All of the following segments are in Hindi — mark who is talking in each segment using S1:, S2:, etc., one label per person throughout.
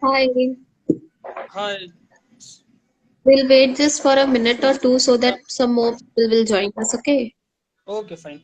S1: Hi.
S2: Hi.
S1: We'll wait just for a minute or two so that some more people will join us, okay?
S2: Okay, fine.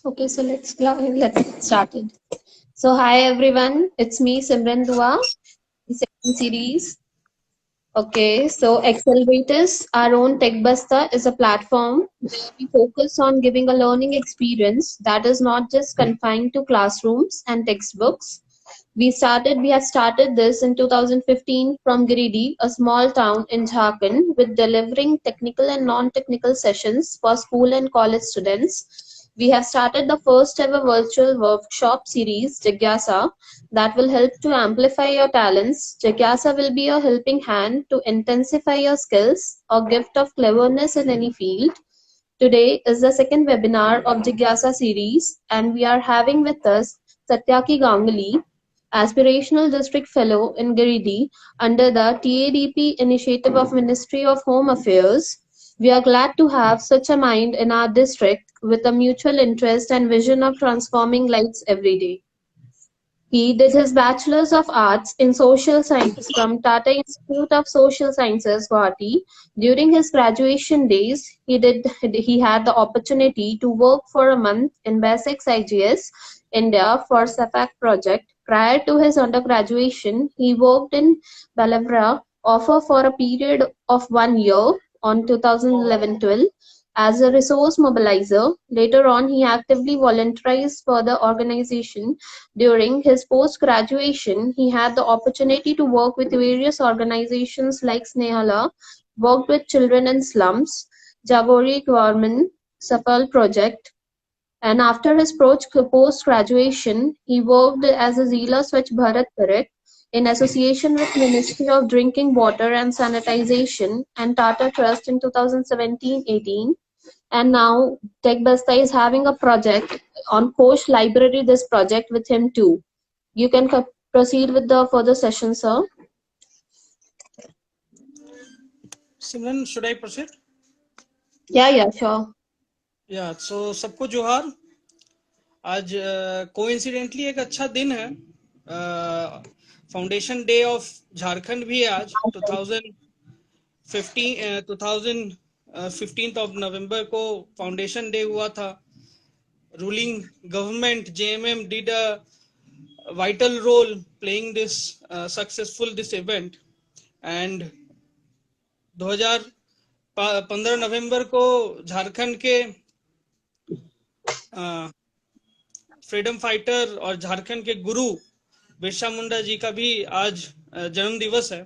S1: Okay, so let's get started. So hi everyone, it's me Simran Dua, the second series. Okay, so Accelerators, our own Tech Basta is a platform where we focus on giving a learning experience that is not just confined to classrooms and textbooks. We have started this in 2015 from Giridih, a small town in Jharkhand, with delivering technical and non-technical sessions for school and college students. We have started the first ever virtual workshop series, Jigyasa, that will help to amplify your talents. Jigyasa will be a helping hand to intensify your skills or gift of cleverness in any field. Today is the second webinar of Jigyasa series, and we are having with us Satyaki Ganguly, Aspirational District Fellow in Giridih under the TADP initiative of Ministry of Home Affairs. We are glad to have such a mind in our district with a mutual interest and vision of transforming lives every day. He did his Bachelor's of Arts in Social Science from Tata Institute of Social Sciences, Guwahati. During his graduation days, he had the opportunity to work for a month in Basics IGS, India for SAFAC project. Prior to his undergraduation, he worked in Balavra, offer for a period of 1 year on 2011-12 as a resource mobilizer. Later on, he actively volunteerized for the organization. During his post-graduation, he had the opportunity to work with various organizations like Snehala, worked with children in slums, Jagori Government, Sapal Project, and after his post-graduation, he worked as a Zila Swachh Bharat Cadet in association with Ministry of Drinking Water and Sanitization and Tata Trust in 2017-18. And now Tech Basta is having a project on Kosh Library, this project with him too. You can proceed with the further session, sir.
S2: Simran, should I proceed?
S1: Yeah, sure.
S2: Yeah, so सबको जोहार. आज कोइंसिडेंटली एक अच्छा दिन है. फाउंडेशन डे ऑफ झारखंड भी है आज 2015 ऑफ नवंबर को फाउंडेशन डे हुआ था. Ruling government JMM did a vital role playing this successful this event, and 2015 नवंबर को झारखंड के फ्रीडम फाइटर और झारखंड के गुरु बिरसा मुंडा जी का भी आज जन्म दिवस है।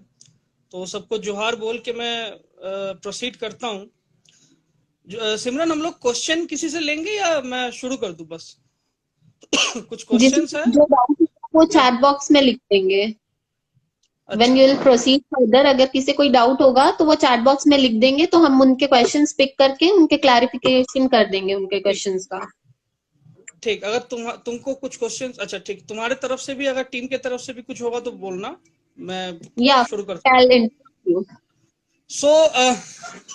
S2: तो सबको जोहार बोल के मैं प्रोसीड करता हूँ। सिमरन, हम लोग क्वेश्चन किसी से लेंगे या मैं शुरू कर दूं बस? कुछ क्वेश्चंस है?
S1: जो डाउट वो चैट बॉक्स में लिख देंगे। When you will proceed further, अगर किसी कोई डाउट होगा तो वो चैट बॉक्स में लिख देंगे, तो हम उनके क्वेश्चंस पिक करके उनके क्लैरिफिकेशन कर देंगे उनके क्वेश्चंस का।
S2: ठीक, अगर तुमको कुछ क्वेश्चंस, अच्छा ठीक, तुम्हारे तरफ से भी अगर टीम के तरफ से भी कुछ होगा तो बोलना, मैं शुरू करता हूँ। So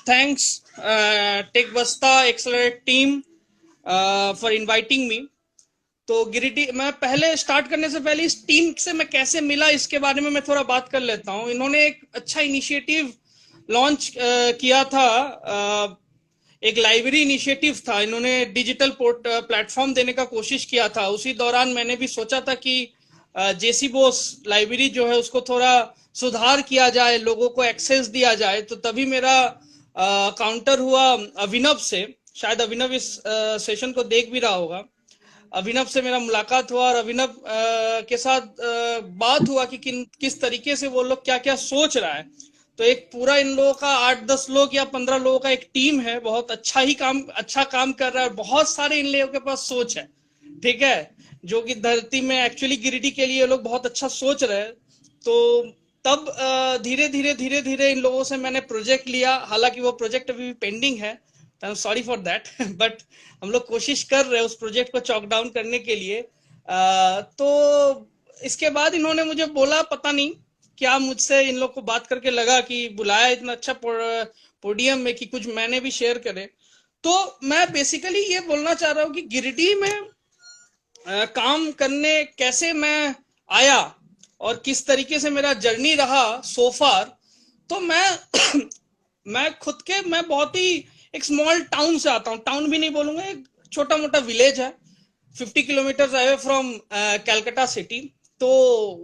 S2: thanks TechBasta Accelerate team for inviting me। तो गिरिडीह, मैं पहले स्टार्ट करने से पहले इस टीम से मैं कैसे मिला इसके बारे में मैं थोड़ा बात कर लेता हूँ। इन्होंने एक अच्छा इनिशिएटिव लॉन्च किया था, एक लाइब्रेरी इनिशिएटिव था। इन्होंने डिजिटल प्लेटफॉर्म देने का कोशिश किया था। उसी दौरान मैंने भी सोचा था कि जेसी बोस लाइब्रेरी जो है उसको थोड़ा सुधार किया जाए, लोगों को एक्सेस दिया जाए। तो तभी मेरा काउंटर हुआ अभिनव से। शायद अभिनव इस सेशन को देख भी रहा होगा। अभिनव से मेरा मुलाकात हुआ और अभिनव के साथ बात हुआ कि किस तरीके से वो लोग क्या क्या सोच रहा है। तो एक पूरा इन लोगों का 8-10 लोग या 15 लोगों का एक टीम है, बहुत अच्छा काम कर रहा है। बहुत सारे इन लोगों के पास सोच है, ठीक है, जो कि धरती में एक्चुअली गिरिडीह के लिए लोग बहुत अच्छा सोच रहे हैं। तो तब धीरे धीरे इन लोगों से मैंने प्रोजेक्ट लिया। हालांकि वो प्रोजेक्ट अभी भी पेंडिंग है, सॉरी फॉर दैट, बट हम लोग कोशिश कर रहे हैं उस प्रोजेक्ट को चॉक डाउन करने के लिए। तो इसके बाद इन्होंने मुझे बोला, पता नहीं क्या मुझसे इन लोग को बात करके लगा कि बुलाया इतना अच्छा पोडियम में कि कुछ मैंने भी शेयर करे। तो मैं बेसिकली ये बोलना चाह रहा हूँ कि गिरिडीह में काम करने कैसे मैं आया और किस तरीके से मेरा जर्नी रहा सो फार। तो मैं बहुत ही एक स्मॉल टाउन से आता हूँ। टाउन भी नहीं बोलूंगा, एक छोटा मोटा विलेज है, 50 kilometre away from Calcutta city. तो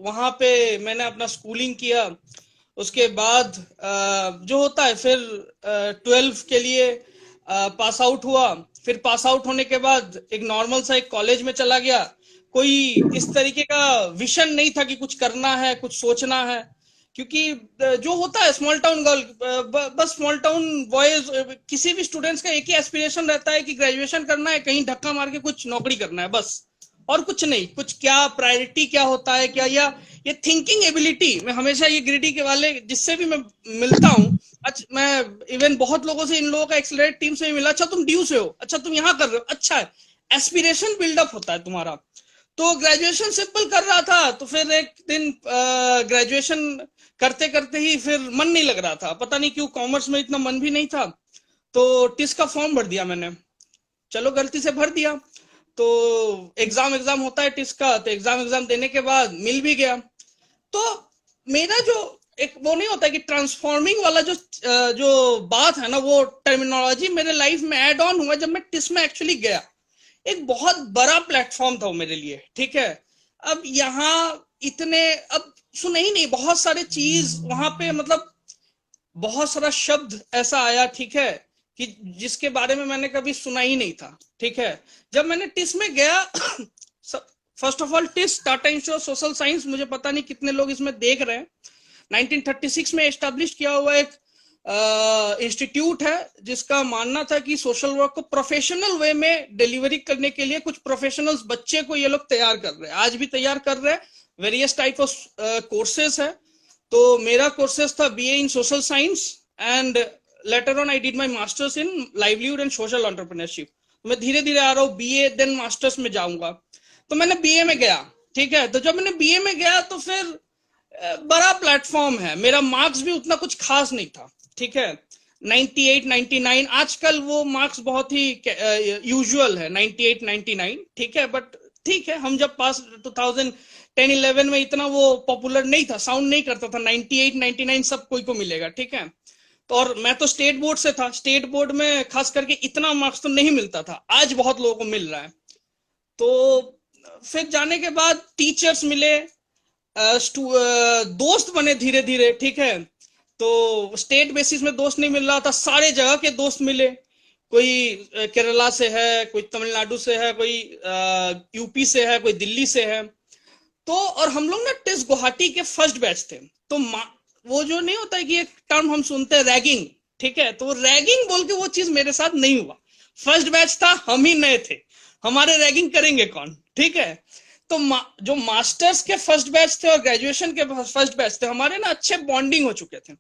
S2: वहां पे मैंने अपना स्कूलिंग किया। उसके बाद जो होता है फिर 12 के लिए पास आउट हुआ। फिर पास आउट होने के बाद एक नॉर्मल सा एक कॉलेज में चला गया। कोई इस तरीके का विजन नहीं था कि कुछ करना है, कुछ सोचना है, क्योंकि जो होता है स्मॉल टाउन गर्ल, बस स्मॉल टाउन बॉयज, किसी भी स्टूडेंट्स का एक ही एस्पिरेशन रहता है कि ग्रेजुएशन करना है, कहीं धक्का मार के कुछ नौकरी करना है, बस, और कुछ नहीं। कुछ क्या प्रायोरिटी क्या होता है, क्या या ये थिंकिंग एबिलिटी। मैं हमेशा ये गिरिडीह के वाले जिससे भी मैं मिलता हूँ, अच्छा, मैं इवन बहुत लोगों से, इन लोगों का एक्सेलरेट टीम से भी मिला, अच्छा तुम ड्यू से हो, अच्छा तुम यहाँ कर रहे हो, अच्छा है, एस्पिरेशन बिल्डअप होता है तुम्हारा। तो ग्रेजुएशन सिंपल कर रहा था, तो फिर एक दिन ग्रेजुएशन करते करते ही फिर मन नहीं लग रहा था, पता नहीं क्यों, कॉमर्स में इतना मन भी नहीं था। तो टिस का फॉर्म भर दिया मैंने, चलो गलती से भर दिया। तो एग्जाम होता है टिस का, तो एग्जाम देने के बाद मिल भी गया। तो मेरा जो एक वो नहीं होता कि ट्रांसफॉर्मिंग वाला जो बात है ना, वो टर्मिनोलॉजी मेरे लाइफ में ऐड ऑन हुआ जब मैं टिस में एक्चुअली गया। एक बहुत बड़ा प्लेटफॉर्म था वो मेरे लिए, ठीक है। अब यहाँ इतने, अब सुना ही नहीं, बहुत सारे चीज वहां पे, मतलब बहुत सारा शब्द ऐसा आया, ठीक है, कि जिसके बारे में मैंने कभी सुना ही नहीं था, ठीक है। जब मैंने टिस में गया, first of all TISS Tata Institute of Social Science, मुझे पता नहीं कितने लोग इसमें देख रहे हैं, 1936 में एस्टेब्लिश किया हुआ एक इंस्टीट्यूट है, जिसका मानना था कि सोशल वर्क को प्रोफेशनल वे में डिलीवरी करने के लिए कुछ प्रोफेशनल्स बच्चे को ये लोग तैयार कर रहे हैं, आज भी तैयार कर रहे हैं। वेरियस टाइप ऑफ कोर्सेस है। तो मेरा कोर्सेस था BA in social science and later on I did my masters in livelihood and social entrepreneurship. मैं धीरे धीरे आ रहा हूँ, बीए देन मास्टर्स में जाऊंगा। तो मैंने बीए में गया, ठीक है। तो जब मैंने बीए में गया तो फिर बड़ा प्लेटफॉर्म है, मेरा मार्क्स भी उतना कुछ खास नहीं था, ठीक है, 98 99। आजकल वो मार्क्स बहुत ही यूजुअल है, 98 99, ठीक है। बट ठीक है, हम जब पास 2010-11 में इतना वो पॉपुलर नहीं था, साउंड नहीं करता था, 98 99 सब कोई को मिलेगा, ठीक है। तो और मैं तो स्टेट बोर्ड से था, स्टेट बोर्ड में खास करके इतना मार्क्स तो नहीं मिलता था, आज बहुत लोगों को मिल रहा है। तो फिर जाने के बाद टीचर्स मिले, दोस्त बने धीरे धीरे, ठीक है। तो स्टेट बेसिस में दोस्त नहीं मिल रहा था, सारे जगह के दोस्त मिले। कोई केरला से है, कोई तमिलनाडु से है, कोई यूपी से है, कोई दिल्ली से है। तो और हम लोग ना टिस गुवाहाटी के फर्स्ट बैच थे। तो वो जो नहीं होता है कि एक टर्म हम सुनते हैं रैगिंग, ठीक है, तो रैगिंग बोल के वो चीज मेरे साथ नहीं हुआ। फर्स्ट बैच था, हम ही नए थे, हमारे रैगिंग करेंगे कौन, ठीक है। तो जो मास्टर्स के फर्स्ट बैच थे और ग्रेजुएशन के फर्स्ट बैच थे, हमारे ना अच्छे बॉन्डिंग हो चुके थे।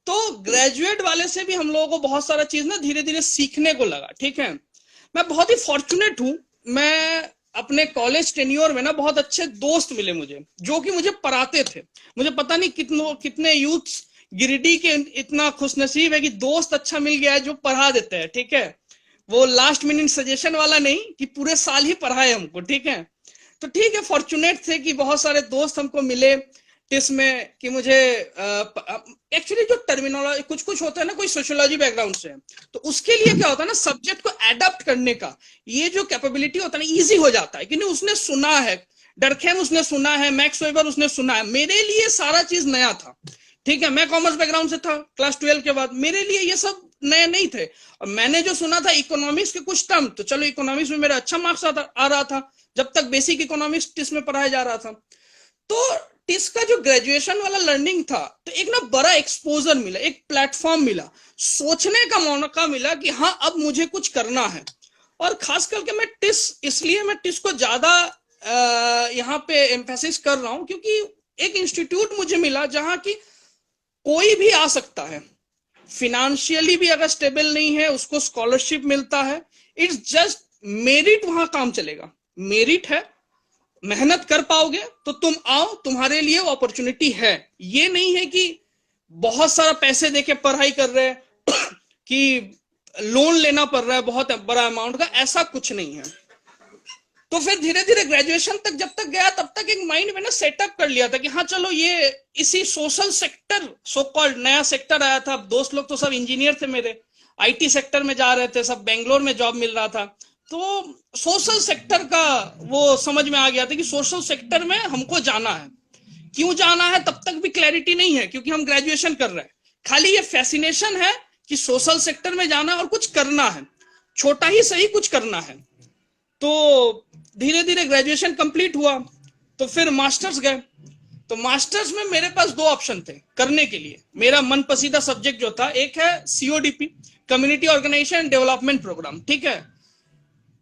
S2: तो ग्रेजुएट वाले से भी हम लोगों को बहुत सारा चीज ना धीरे धीरे सीखने को लगा, ठीक है। मैं बहुत ही फॉर्चुनेट हूं, मैं अपने कॉलेज टेन्योर में ना बहुत अच्छे दोस्त मिले मुझे, जो कि मुझे पढ़ाते थे। मुझे पता नहीं कितने यूथ गिरिडीह के इतना खुशनसीब है कि दोस्त अच्छा मिल गया है जो पढ़ा देते हैं, ठीक है। वो लास्ट मिनट सजेशन वाला नहीं कि पूरे साल ही पढ़ाए हमको, ठीक है। तो ठीक है, फॉर्चुनेट थे कि बहुत सारे दोस्त हमको मिले इसमें कि मुझे एक्चुअली जो टर्मिनोलॉजी कुछ कुछ होता है ना, कोई सोशियोलॉजी बैकग्राउंड से है तो उसके लिए क्या होता है ना, सब्जेक्ट को एडप्ट करने का ये जो कैपेबिलिटी होता है ना, इजी हो जाता है कि नहीं उसने सुना है, डरखेम उसने सुना है, मैक्स वेबर उसने सुना है। मेरे लिए सारा चीज नया था, ठीक है। मैं कॉमर्स बैकग्राउंड से था, क्लास 12 के बाद मेरे लिए ये सब नए नहीं थे। और मैंने जो सुना था इकोनॉमिक्स के कुछ टर्म, तो चलो इकोनॉमिक्स में मेरा अच्छा मार्क्स आ रहा था जब तक बेसिक इकोनॉमिक्स टिस में पढ़ाया जा रहा था। तो टिस का जो ग्रेजुएशन वाला लर्निंग था, तो एक ना बड़ा एक्सपोजर मिला, एक प्लेटफॉर्म मिला, सोचने का मौका मिला कि हाँ अब मुझे कुछ करना है। और खास करके मैं टिस को ज्यादा यहाँ पे एम्फेसिस कर रहा हूं क्योंकि एक इंस्टीट्यूट मुझे मिला जहां की कोई भी आ सकता है, फिनेंशियली भी अगर स्टेबल नहीं है उसको स्कॉलरशिप मिलता है। इट्स जस्ट मेरिट, वहां काम चलेगा, मेरिट है, मेहनत कर पाओगे तो तुम आओ, तुम्हारे लिए वो अपॉर्चुनिटी है। ये नहीं है कि बहुत सारा पैसे देके पढ़ाई कर रहे हैं कि लोन लेना पड़ रहा है बहुत बड़ा अमाउंट का, ऐसा कुछ नहीं है। तो फिर धीरे धीरे ग्रेजुएशन तक जब तक गया तब तक एक माइंड में ना सेटअप कर लिया था कि हाँ चलो ये इसी सोशल सेक्टर, सो कॉल्ड नया सेक्टर आया था। दोस्त लोग तो सब इंजीनियर थे मेरे, आईटी सेक्टर में जा रहे थे, सब बेंगलोर में जॉब मिल रहा था। तो सोशल सेक्टर का वो समझ में आ गया था कि सोशल सेक्टर में हमको जाना है। क्यों जाना है तब तक भी क्लैरिटी नहीं है क्योंकि हम ग्रेजुएशन कर रहे हैं, खाली ये फैसिनेशन है कि सोशल सेक्टर में जाना और कुछ करना है, छोटा ही सही कुछ करना है। तो धीरे धीरे ग्रेजुएशन कंप्लीट हुआ, तो फिर मास्टर्स गए। तो मास्टर्स में मेरे पास दो ऑप्शन थे करने के लिए। मेरा मन पसंदीदा सब्जेक्ट जो था, एक है सीओडीपी, कम्युनिटी ऑर्गेनाइजेशन डेवलपमेंट प्रोग्राम, ठीक है।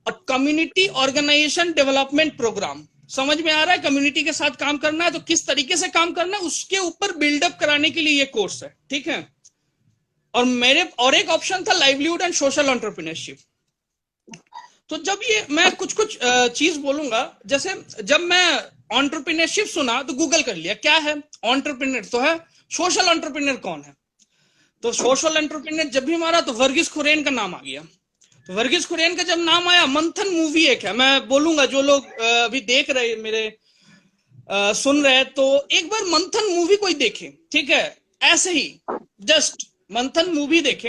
S2: और कम्युनिटी ऑर्गेनाइजेशन डेवलपमेंट प्रोग्राम समझ में आ रहा है, कम्युनिटी के साथ काम करना है तो किस तरीके से काम करना है उसके ऊपर बिल्डअप कराने के लिए ये कोर्स है, ठीक है। और एक ऑप्शन था लाइवलीहुड एंड सोशल एंटरप्रेन्योरशिप। तो जब ये मैं कुछ चीज बोलूंगा, जैसे जब मैं एंटरप्रेन्योरशिप सुना तो गूगल कर लिया क्या है एंटरप्रेन्योर, तो है सोशल एंटरप्रेन्योर कौन है। तो सोशल एंटरप्रेन्योर जब भी मारा तो वर्गीस कुरियन का नाम आ गया। तो वर्गीस कुरियन का जब नाम आया, मंथन मूवी एक है, मैं बोलूंगा जो लोग अभी देख रहे मेरे सुन रहे तो एक बार मंथन मूवी कोई देखे, ठीक है। ऐसे ही जस्ट मंथन मूवी देखे,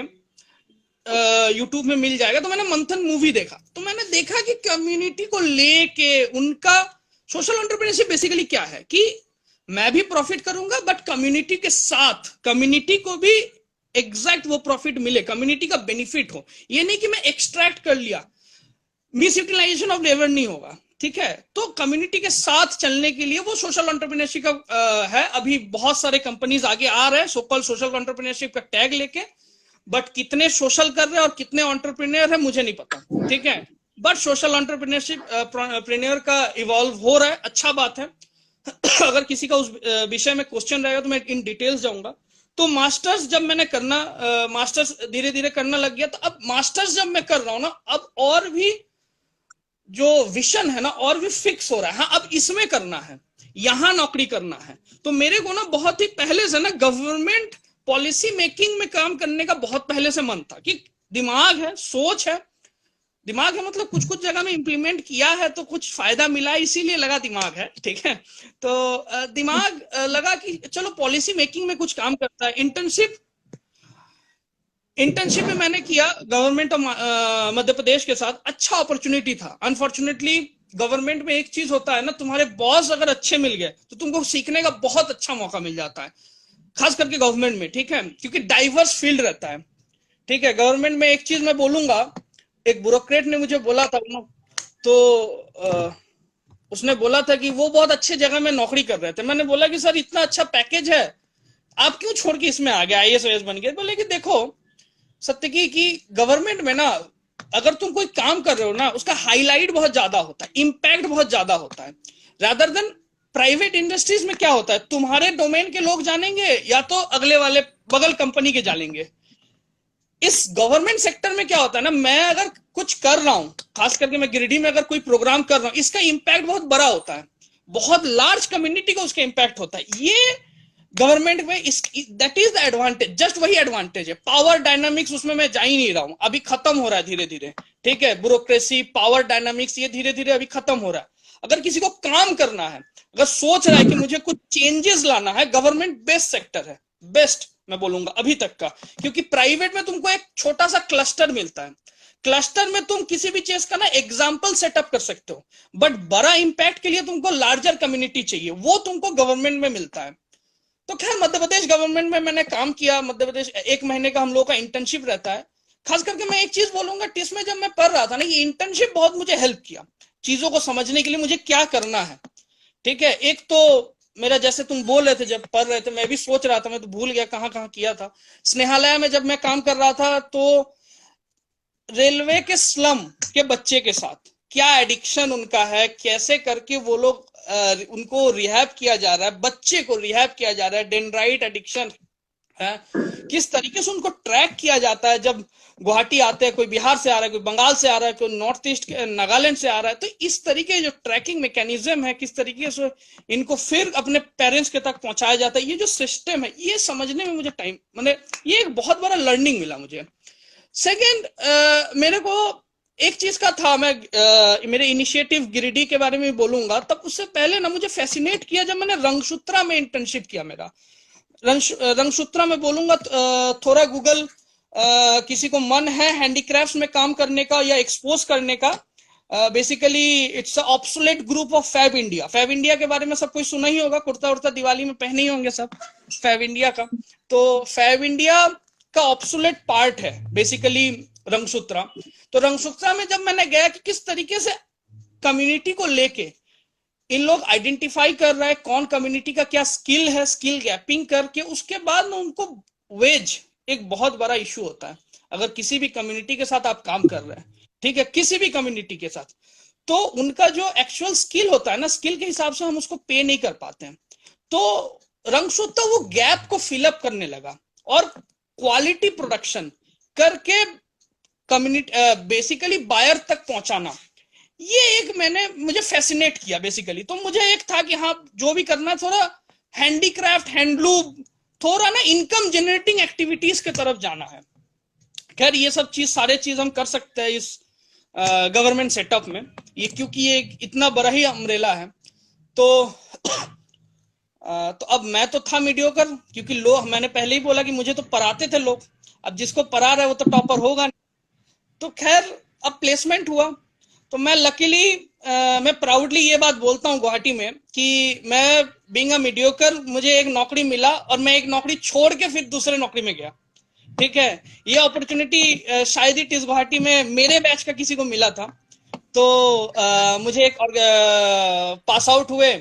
S2: यूट्यूब में मिल जाएगा। तो मैंने मंथन मूवी देखा तो मैंने देखा कि कम्युनिटी को लेके उनका सोशल एंटरप्रेन्योरशिप बेसिकली क्या है कि मैं भी प्रॉफिट करूंगा बट कम्युनिटी के साथ कम्युनिटी को भी एग्जैक्ट वो प्रॉफिट मिले, कम्युनिटी का बेनिफिट हो। ये नहीं कि मैं एक्सट्रैक्ट कर लिया, मिस यूटिलाइजेशन ऑफ लेबर नहीं होगा, ठीक है। तो कम्युनिटी के साथ चलने के लिए वो सोशल एंटरप्रेन्योरशिप का है। अभी बहुत सारे कंपनीज आगे आ रहे हैं सो कॉल्ड सोशल एंटरप्रेन्योरशिप का टैग लेके, बट कितने सोशल कर रहे हैं और कितने एंटरप्रेन्योर है मुझे नहीं पता, ठीक है। बट सोशल एंटरप्रेन्योर का इवॉल्व हो रहा है, अच्छा बात है। अगर किसी का उस विषय में क्वेश्चन रहेगा तो मैं इन डिटेल्स जाऊंगा। तो मास्टर्स जब मैंने करना, मास्टर्स धीरे धीरे करना लग गया, तो अब मास्टर्स जब मैं कर रहा हूं ना, अब और भी जो विजन है ना और भी फिक्स हो रहा है। हाँ अब इसमें करना है, यहां नौकरी करना है। तो मेरे को ना बहुत ही पहले से ना गवर्नमेंट पॉलिसी मेकिंग में काम करने का बहुत पहले से मन था कि दिमाग है, सोच है, दिमाग है मतलब कुछ जगह में इंप्लीमेंट किया है तो कुछ फायदा मिला, इसीलिए लगा दिमाग है, ठीक है। तो दिमाग लगा कि चलो पॉलिसी मेकिंग में कुछ काम करता है। इंटर्नशिप में मैंने किया गवर्नमेंट ऑफ मध्य प्रदेश के साथ, अच्छा अपॉर्चुनिटी था। अनफॉर्चुनेटली गवर्नमेंट में एक चीज होता है ना, तुम्हारे बॉस अगर अच्छे मिल गए तो तुमको सीखने का बहुत अच्छा मौका मिल जाता है। खास करके गवर्नमेंट में, ठीक है, क्योंकि डाइवर्स फील्ड रहता है, ठीक है। गवर्नमेंट में एक चीज मैं बोलूंगा, एक ब्यूरोक्रेट ने मुझे बोला था ना, तो उसने बोला था कि वो बहुत अच्छे जगह में नौकरी कर रहे थे। मैंने बोला कि सर इतना अच्छा पैकेज है, आप क्यों छोड़ के इसमें आ गए, आईएएस बन गए? बोले कि देखो सत्य की गवर्नमेंट में ना, अगर तुम कोई काम कर रहे हो ना, उसका हाईलाइट बहुत ज्यादा होता है, इम्पैक्ट बहुत ज्यादा होता है, रादर देन प्राइवेट इंडस्ट्रीज में क्या होता है, तुम्हारे डोमेन के लोग जानेंगे या तो अगले वाले बगल कंपनी के जानेंगे। इस गवर्नमेंट सेक्टर में क्या होता है ना, मैं अगर कुछ कर रहा हूं, खास करके मैं गिरिडीह में अगर कोई प्रोग्राम कर रहा हूं, इसका इंपैक्ट बहुत बड़ा होता है, बहुत लार्ज कम्युनिटी को उसका इंपैक्ट होता है। ये गवर्नमेंट में that is the advantage, just वही एडवांटेज है। पावर डायनामिक्स उसमें मैं जा ही नहीं रहा हूं, अभी खत्म हो रहा है धीरे धीरे, ठीक है। ब्यूरोक्रेसी, पावर डायनामिक्स, ये धीरे धीरे अभी खत्म हो रहा है। अगर किसी को काम करना है, अगर सोच रहा है कि मुझे कुछ चेंजेस लाना है, गवर्नमेंट बेस्ट सेक्टर है, बेस्ट मैं बोलूंगा अभी तक का। क्योंकि प्राइवेट में तुमको एक छोटा सा क्लस्टर मिलता है, क्लस्टर में तुम किसी भी चीज का ना एग्जाम्पल सेटअप कर सकते हो, बट बड़ा इंपैक्ट के लिए तुमको लार्जर कम्युनिटी चाहिए, वो तुमको गवर्नमेंट में मिलता है। तो खैर मध्य प्रदेश गवर्नमेंट में मैंने काम किया, मध्य प्रदेश 1 महीने का हम लोग का इंटर्नशिप रहता है। खास करके मैं एक चीज बोलूंगा, टिस में जब मैं पढ़ रहा था ना, ये इंटर्नशिप बहुत मुझे हेल्प किया चीजों को समझने के लिए, मुझे क्या करना है, ठीक है। एक तो मेरा, जैसे तुम बोल रहे थे जब पढ़ रहे थे, मैं भी सोच रहा था, मैं तो भूल गया कहाँ कहाँ किया था। स्नेहालय में जब मैं काम कर रहा था, तो रेलवे के स्लम के बच्चे के साथ क्या एडिक्शन उनका है, कैसे करके वो लोग उनको रिहैब किया जा रहा है, बच्चे को रिहैब किया जा रहा है, डेंड्राइट एडिक्शन है, किस तरीके से उनको ट्रैक किया जाता है। जब गुवाहाटी आते हैं, कोई बिहार से आ रहा है, कोई बंगाल से आ रहा है, कोई नॉर्थ ईस्ट नागालैंड से आ रहा है, तो इस तरीके जो ट्रैकिंग मैकेनिज्म है, किस तरीके से इनको फिर अपने पेरेंट्स के तक पहुंचाया जाता है, ये जो सिस्टम है, ये समझने में मुझे टाइम, मैंने ये एक बहुत बड़ा लर्निंग मिला मुझे। सेकेंड, मेरे को एक चीज का था, मैं मेरे इनिशिएटिव गिरिडीह के बारे में बोलूंगा, तब उससे पहले ना मुझे फैसिनेट किया जब मैंने रंगसूत्रा में इंटर्नशिप किया। मेरा रंगसूत्रा में बोलूंगा, थोड़ा गूगल, किसी को मन है हैंडीक्राफ्ट में काम करने का या एक्सपोज करने का, basically it's obsolete group of Fab India. Fab India के बारे में सब कोई सुना ही होगा, कुर्ता उर्ता दिवाली में पहने ही होंगे सब फैब इंडिया का। तो फैब इंडिया का ऑब्सोलेट पार्ट है बेसिकली रंगसूत्रा। तो रंगसूत्रा में जब मैंने गया कि किस तरीके से कम्युनिटी को लेके इन लोग आइडेंटिफाई कर रहा है, कौन कम्युनिटी का क्या स्किल है, स्किल गैपिंग करके उसके बाद में उनको वेज एक बहुत बड़ा इशू होता है। अगर किसी भी कम्युनिटी के साथ आप काम कर रहे हैं, ठीक है, किसी भी कम्युनिटी के साथ, तो उनका जो एक्चुअल स्किल होता है ना, स्किल के हिसाब से हम उसको पे नहीं कर पाते हैं। तो रंगसूत्रा वो गैप को फिलअप करने लगा और क्वालिटी प्रोडक्शन करके कम्युनिटी बेसिकली बायर तक पहुंचाना, ये एक मुझे फैसिनेट किया बेसिकली। तो मुझे एक था कि हाँ, जो भी करना है थोड़ा हैंडीक्राफ्ट, हैंडलूम, थोड़ा ना इनकम जनरेटिंग एक्टिविटीज के तरफ जाना है। खैर ये सब चीज, सारे चीज हम कर सकते हैं इस गवर्नमेंट सेटअप में, ये क्योंकि ये इतना बड़ा ही अम्ब्रेला है। तो अब मैं तो था मीडियोकर, क्योंकि लोग, मैंने पहले ही बोला कि मुझे तो पढ़ाते थे लोग, अब जिसको पढ़ा रहा है वो तो टॉपर होगा नहीं। तो खैर अब प्लेसमेंट हुआ, तो मैं लकीली, मैं प्राउडली ये बात बोलता हूँ गुवाहाटी में कि मैं बीइंग अ मीडियोकर, मुझे एक नौकरी मिला और मैं एक नौकरी छोड़ के फिर दूसरे नौकरी में गया, ठीक है। ये अपॉर्चुनिटी शायद ही टिस गुवाहाटी में मेरे बैच का किसी को मिला था। तो मुझे एक पास आउट हुए,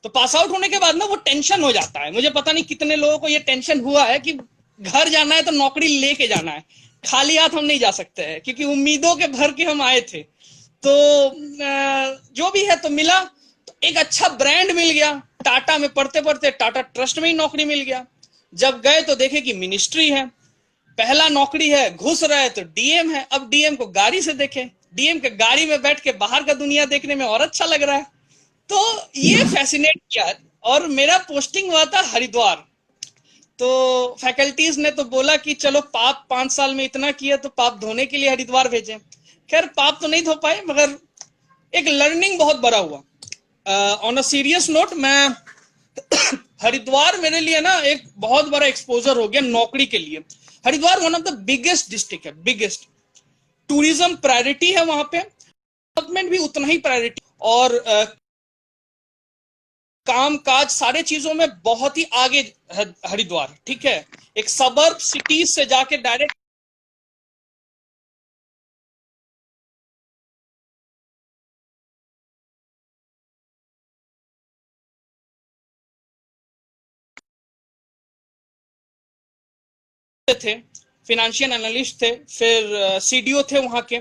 S2: तो पास आउट होने के बाद ना वो टेंशन हो जाता है। मुझे पता नहीं कितने लोगों को ये टेंशन हुआ है कि घर जाना है तो नौकरी लेके जाना है, खाली हाथ हम नहीं जा सकते हैं, क्योंकि उम्मीदों के भर के हम आए थे। तो जो भी है तो मिला, तो एक अच्छा ब्रांड मिल गया, टाटा में पढ़ते पढ़ते टाटा ट्रस्ट में ही नौकरी मिल गया। जब गए तो देखे कि मिनिस्ट्री है, पहला नौकरी है, घुस रहे तो डीएम है। अब डीएम को गाड़ी से देखे, डीएम के गाड़ी में बैठ के बाहर का दुनिया देखने में और अच्छा लग रहा है। तो ये फैसिनेट किया और मेरा पोस्टिंग हुआ था हरिद्वार। तो फैकल्टीज ने तो बोला कि चलो पाप 5 साल में इतना किया तो पाप धोने के लिए हरिद्वार भेजें। खैर पाप तो नहीं धो पाए, मगर एक लर्निंग बहुत बड़ा हुआ। ऑन अ सीरियस नोट, मैं हरिद्वार मेरे लिए ना एक बहुत बड़ा एक्सपोजर हो गया नौकरी के लिए। Haridwar one of the biggest district है, बिगेस्ट टूरिज्म प्रायोरिटी है वहां पे, डेवलपमेंट भी उतना ही प्रायोरिटी, और काम काज सारे चीजों में बहुत ही आगे हरिद्वार, ठीक है। एक सबर्ब सिटीज से जाके डायरेक्ट थे, फिनेंशियल एनालिस्ट थे, फिर सीडीओ थे वहां के,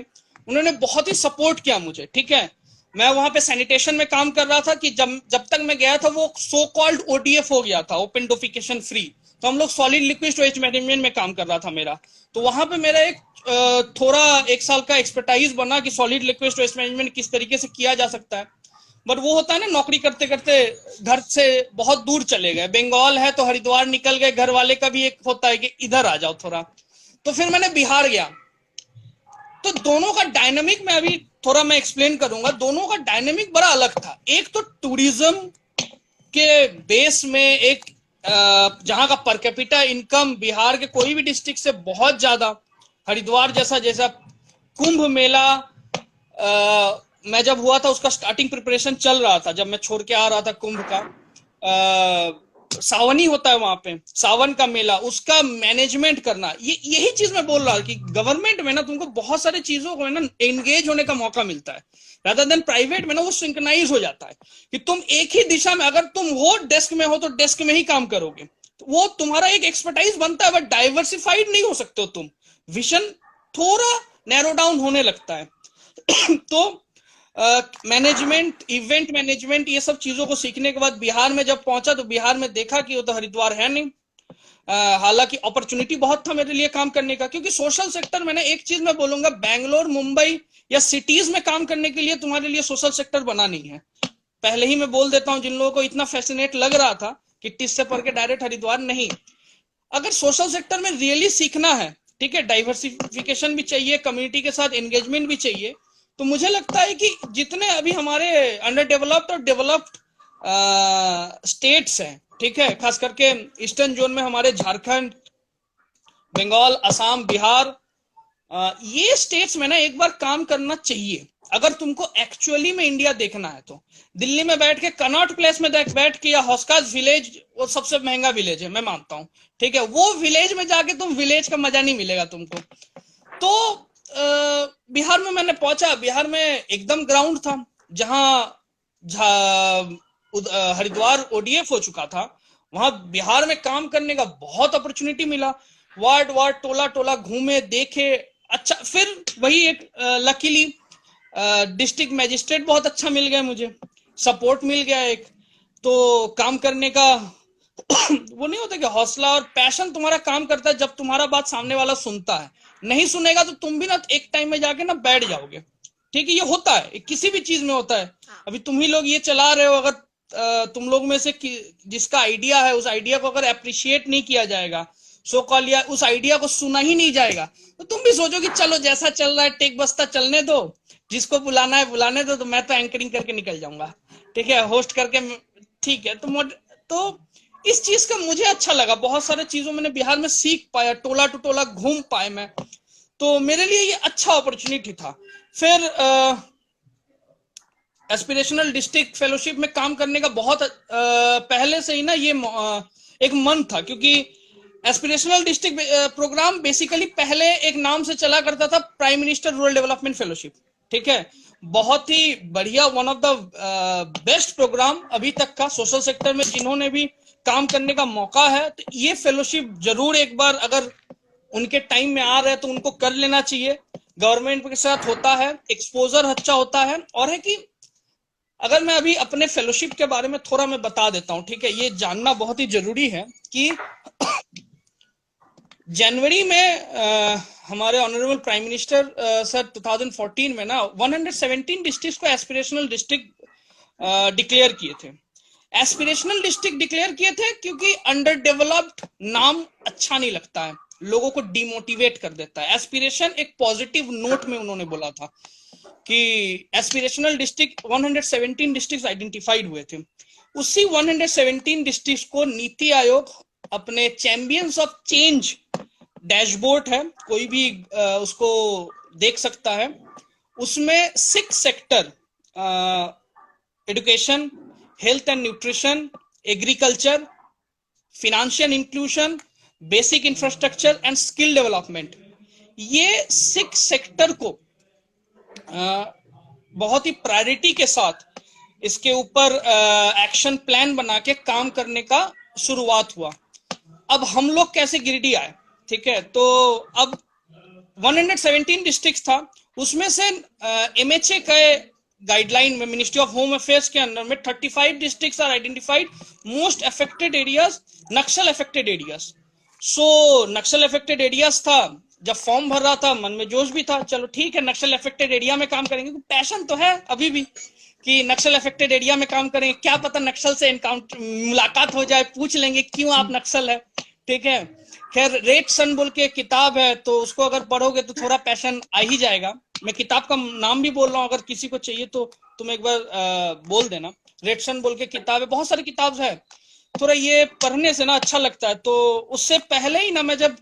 S2: उन्होंने बहुत ही सपोर्ट किया मुझे, ठीक है। मैं वहां पे सैनिटेशन में काम कर रहा था कि जब तक मैं गया था वो सो कॉल्ड ओडीएफ हो गया था, ओपन डोफिकेशन फ्री। तो हम लोग सॉलिड लिक्विड वेस्ट मैनेजमेंट में काम कर रहा था मेरा। तो वहां पे मेरा एक थोड़ा 1 साल का एक्सपर्टाइज बना कि सॉलिड लिक्विड वेस्ट मैनेजमेंट किस तरीके से किया जा सकता है। बट वो होता है ना, नौकरी करते करते घर से बहुत दूर चले गए, बंगाल है तो हरिद्वार निकल गए, घर वाले का भी एक होता है कि इधर आ जाओ थोड़ा। तो फिर मैंने बिहार गया। तो दोनों का डायनेमिक मैं अभी थोड़ा मैं एक्सप्लेन करूंगा, दोनों का डायनेमिक बड़ा अलग था। एक तो टूरिज्म के बेस में एक जहां का पर कैपिटा इनकम बिहार के कोई भी डिस्ट्रिक्ट से बहुत ज्यादा, हरिद्वार जैसा जैसा कुंभ मेला मैं जब हुआ था उसका स्टार्टिंग प्रिपरेशन चल रहा था, जब मैं छोड़ के आ रहा था कुंभ का, सावनी होता है वहां पे, सावन का मेला, उसका मैनेजमेंट करना, यही चीज मैं बोल रहा कि गवर्नमेंट में ना तुमको बहुत सारी चीजों को ना एंगेज होने का मौका मिलता है, रादर देन प्राइवेट में ना वो सिंक्रोनाइज हो जाता है कि तुम एक ही दिशा में, अगर तुम हो डेस्क में हो तो डेस्क में ही काम करोगे, वो तुम्हारा एक एक्सपर्टाइज बनता है, बट डाइवर्सिफाइड नहीं हो सकते हो तुम, विजन थोड़ा नैरो डाउन होने लगता है। तो मैनेजमेंट, इवेंट मैनेजमेंट, ये सब चीजों को सीखने के बाद बिहार में जब पहुंचा तो बिहार में देखा कि वो तो हरिद्वार है नहीं। हालांकि अपॉर्चुनिटी बहुत था मेरे लिए काम करने का, क्योंकि सोशल सेक्टर में ना एक चीज मैं बोलूंगा, बैंगलोर मुंबई या सिटीज में काम करने के लिए तुम्हारे लिए सोशल सेक्टर बना नहीं है। पहले ही मैं बोल देता हूं, जिन लोगों को इतना फैसिनेट लग रहा था कि टिस से पढ़ के डायरेक्ट हरिद्वार, नहीं। अगर सोशल सेक्टर में रियली सीखना है, ठीक है, डाइवर्सिफिकेशन भी चाहिए, कम्युनिटी के साथ एंगेजमेंट भी चाहिए, तो मुझे लगता है कि जितने अभी हमारे अंडर डेवलप्ड और डेवलप्ड स्टेट्स हैं, ठीक है, खास करके ईस्टर्न जोन में हमारे झारखंड, बंगाल, असम, बिहार, ये स्टेट्स में ना एक बार काम करना चाहिए अगर तुमको एक्चुअली में इंडिया देखना है तो। दिल्ली में बैठ के कनॉट प्लेस में बैठ के, या हौसकाज विलेज, वो सबसे महंगा विलेज है मैं मानता हूं, ठीक है, वो विलेज में जाके तुम विलेज का मजा नहीं मिलेगा तुमको। तो बिहार में मैंने पहुंचा, बिहार में एकदम ग्राउंड था, जहां हरिद्वार ओडीएफ हो चुका था, वहां बिहार में काम करने का बहुत अपॉर्चुनिटी मिला, वार्ड वार्ड, टोला टोला घूमे, देखे, अच्छा। फिर वही एक लकीली डिस्ट्रिक्ट मैजिस्ट्रेट बहुत अच्छा मिल गया मुझे, सपोर्ट मिल गया एक, तो काम करने का वो नहीं होता कि हौसला और पैशन तुम्हारा काम करता है जब तुम्हारा बात सामने वाला सुनता है। नहीं सुनेगा तो तुम भी ना एक टाइम में जाके ना बैठ जाओगे, ठीक है, ये होता है, किसी भी चीज में होता है। अभी तुम ही लोग ये चला रहे हो, अगर तुम लोग में से जिसका आइडिया है, उस आइडिया को अगर अप्रिशिएट नहीं किया जाएगा, सो कॉल, या उस आइडिया को सुना ही नहीं जाएगा, तो तुम भी सोचो कि चलो जैसा चल रहा है टेक बस्ता चलने दो, जिसको बुलाना है बुलाने दो, तो मैं तो एंकरिंग करके निकल जाऊंगा, ठीक है, होस्ट करके, ठीक है। तो इस चीज का मुझे अच्छा लगा, बहुत सारे चीजों मैंने बिहार में सीख पाया, टोला टू टोला घूम पाए मैं, तो मेरे लिए ये अच्छा अपॉर्चुनिटी था। फिर एस्पिरेशनल डिस्ट्रिक्ट फेलोशिप में काम करने का बहुत पहले से ही ना ये एक मन था, क्योंकि एस्पिरेशनल डिस्ट्रिक्ट प्रोग्राम बेसिकली पहले एक नाम से चला करता था, prime minister rural development fellowship, ठीक है, बहुत ही बढ़िया, one of the best program अभी तक का सोशल सेक्टर में, जिन्होंने भी काम करने का मौका है तो ये फेलोशिप जरूर एक बार अगर उनके टाइम में आ रहे हैं तो उनको कर लेना चाहिए। गवर्नमेंट के साथ होता है, एक्सपोजर अच्छा होता है, और है कि अगर मैं अभी अपने फेलोशिप के बारे में थोड़ा मैं बता देता हूं, ठीक है, ये जानना बहुत ही जरूरी है कि जनवरी में हमारे ऑनरेबल प्राइम मिनिस्टर सर 2014 में ना 117 डिस्ट्रिक्ट को एस्पिरेशनल डिस्ट्रिक्ट डिक्लेयर किए थे। एस्पिरेशनल डिस्ट्रिक्ट डिक्लेयर किए थे क्योंकि अंडर डेवलप्ड नाम अच्छा नहीं लगता है, लोगों को डिमोटिवेट कर देता है। एस्पिरेशन एक पॉजिटिव नोट में उन्होंने बोला था कि एस्पिरेशनल डिस्ट्रिक्ट 117 डिस्ट्रिक्ट आइडेंटिफाइड हुए थे। उसी 117 डिस्ट्रिक्ट को नीति आयोग अपने चैंपियंस ऑफ चेंज डैशबोर्ड है, कोई भी उसको देख सकता है, उसमें 6 sector, education, health and nutrition, agriculture, financial inclusion, basic infrastructure and skill development. ये 6 सेक्टर को बहुत ही प्रायोरिटी के साथ इसके ऊपर एक्शन प्लान बना के काम करने का शुरुआत हुआ। अब हम लोग कैसे गिरिडीह आए, ठीक है, तो अब 117 डिस्ट्रिक्ट था, उसमें से एमएचए के गाइडलाइन में मिनिस्ट्री ऑफ होम अफेयर्स के अंदर में 35 districts are identified most affected areas, Naxal affected areas. So Naxal affected areas था, जब फॉर्म भर रहा था मन में जोश भी था, चलो ठीक है नक्सल अफेक्टेड एरिया में काम करेंगे, पैशन तो है अभी भी कि नक्सल अफेक्टेड एरिया में काम करेंगे, क्या पता नक्सल से एनकाउंटर मुलाकात हो जाए, पूछ लेंगे क्यों आप नक्सल है, ठीक है। खैर रेड सन बोल के किताब है, तो उसको अगर पढ़ोगे तो थोड़ा पैशन आ ही जाएगा। मैं किताब का नाम भी बोल रहा हूँ, अगर किसी को चाहिए तो तुम एक बार बोल देना। रेड सन बोल के किताब है, बहुत सारी किताब है, थोड़ा ये पढ़ने से ना अच्छा लगता है। तो उससे पहले ही ना मैं जब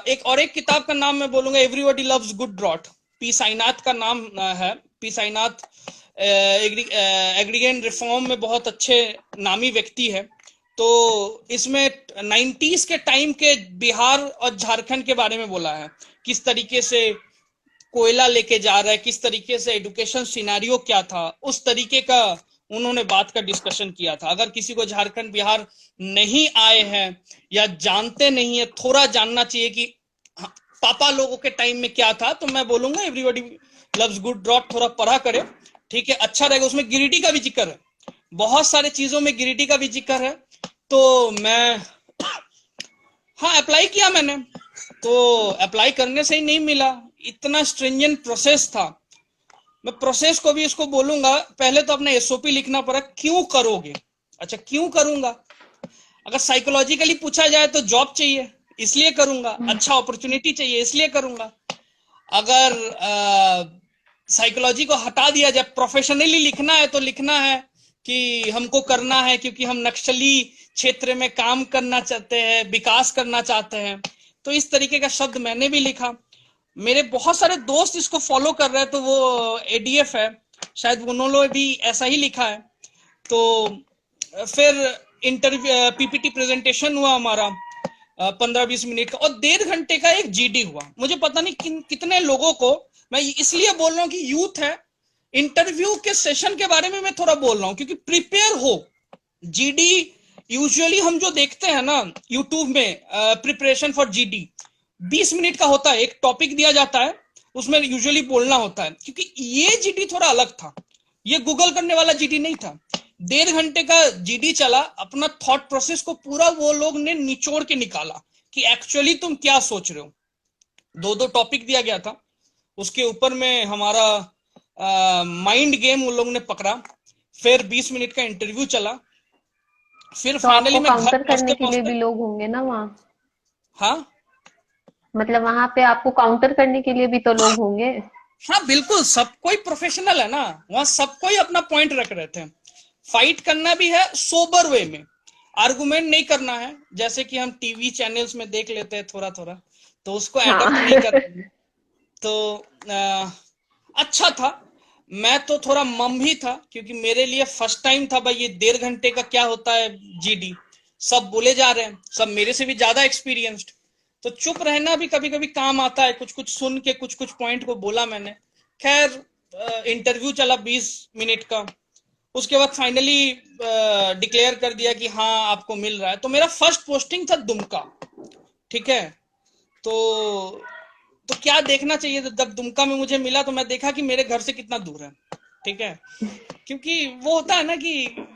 S2: एक किताब का नाम मैं बोलूंगा, everybody loves good drought, P Sainath का नाम है। पी साईनाथ एग्रीगेंट रिफॉर्म में बहुत अच्छे नामी व्यक्ति है। तो इसमें 90s के टाइम के बिहार और झारखंड के बारे में बोला है, किस तरीके से कोयला लेके जा रहा है, किस तरीके से एजुकेशन सिनेरियो क्या था, उस तरीके का उन्होंने बात का डिस्कशन किया था। अगर किसी को झारखंड बिहार नहीं आए हैं या जानते नहीं है, थोड़ा जानना चाहिए कि पापा लोगों के टाइम में क्या था, तो मैं बोलूंगा एवरीबॉडी लव्स गुड रॉट थोड़ा पढ़ा करे, ठीक है, अच्छा रहेगा। उसमें गिरिडीह का भी जिक्र है, बहुत सारे चीजों में गिरिडीह का भी जिक्र है। तो मैं हाँ अप्लाई किया मैंने, तो अप्लाई करने से ही नहीं मिला, इतना स्ट्रिंजेंट प्रोसेस था। मैं प्रोसेस को भी इसको बोलूंगा, पहले तो अपना एसओपी लिखना पड़ा, क्यों करोगे, अच्छा क्यों करूंगा। अगर साइकोलॉजिकली पूछा जाए तो जॉब चाहिए इसलिए करूंगा, अच्छा अपॉर्चुनिटी चाहिए इसलिए करूंगा। अगर साइकोलॉजी को हटा दिया जाए, प्रोफेशनली लिखना है तो लिखना है कि हमको करना है क्योंकि हम नक्सली क्षेत्र में काम करना चाहते हैं, विकास करना चाहते हैं, तो इस तरीके का शब्द मैंने भी लिखा। मेरे बहुत सारे दोस्त इसको फॉलो कर रहे हैं, तो वो एडीएफ है, शायद उन्होंने भी ऐसा ही लिखा है। तो फिर इंटरव्यू पीपीटी प्रेजेंटेशन हुआ हमारा 15-20 मिनट का, और 1.5 घंटे का एक जीडी हुआ। मुझे पता नहीं कितने लोगों को, मैं इसलिए बोल रहा हूँ कि यूथ है, इंटरव्यू के सेशन के बारे में मैं थोड़ा बोल रहा हूँ क्योंकि प्रिपेयर हो। जीडी यूजुअली हम जो देखते हैं ना यूट्यूब में, प्रिपरेशन फॉर जीडी 20 मिनट का होता है, एक टॉपिक दिया जाता है, उसमें यूजुअली बोलना होता है। क्योंकि ये जीडी थोड़ा अलग था, ये गूगल करने वाला जीडी नहीं था। 1.5 घंटे का जीडी चला, अपना थॉट प्रोसेस को पूरा वो लोग ने निचोड़ के निकाला कि एक्चुअली तुम क्या सोच रहे हो। 2 टॉपिक दिया गया था, उसके ऊपर में हमारा माइंड गेम उन लोगों ने पकड़ा। फिर 20 मिनट का इंटरव्यू चला, फिर
S1: तो
S2: फाइनली
S1: आपको
S2: मैं घर
S1: काउंटर करने
S2: पहुंचते
S1: के लिए भी
S2: पहुंचते,
S1: लोग होंगे ना वहाँ,
S2: हाँ
S1: मतलब वहां पे आपको काउंटर करने के लिए भी तो लोग होंगे।
S2: हाँ बिल्कुल, सब कोई प्रोफेशनल है ना, वहां सब कोई अपना पॉइंट रख रहे थे। फाइट करना भी है सोबर वे में, आर्गुमेंट नहीं करना है जैसे कि हम टीवी चैनल्स में देख लेते हैं थोड़ा थोड़ा, तो उसको एडप्ट
S1: हाँ
S2: नहीं करना। तो अच्छा था। मैं तो थोड़ा मम भी था क्योंकि मेरे लिए फर्स्ट टाइम था भाई, ये 1.5 घंटे का क्या होता है जीडी, सब बोले जा रहे हैं, सब मेरे से भी ज्यादा एक्सपीरियंस्ड, तो चुप रहना भी कभी कभी काम आता है, कुछ कुछ सुन के कुछ कुछ पॉइंट को बोला मैंने। खैर इंटरव्यू चला 20 मिनट का, उसके बाद फाइनली डिक्लेयर कर दिया कि हाँ आपको मिल रहा है। तो मेरा फर्स्ट पोस्टिंग था दुमका, ठीक है। तो क्या देखना चाहिए, जब दुमका में मुझे मिला तो मैं देखा कि मेरे घर से कितना दूर है, ठीक है, क्योंकि वो होता है ना कि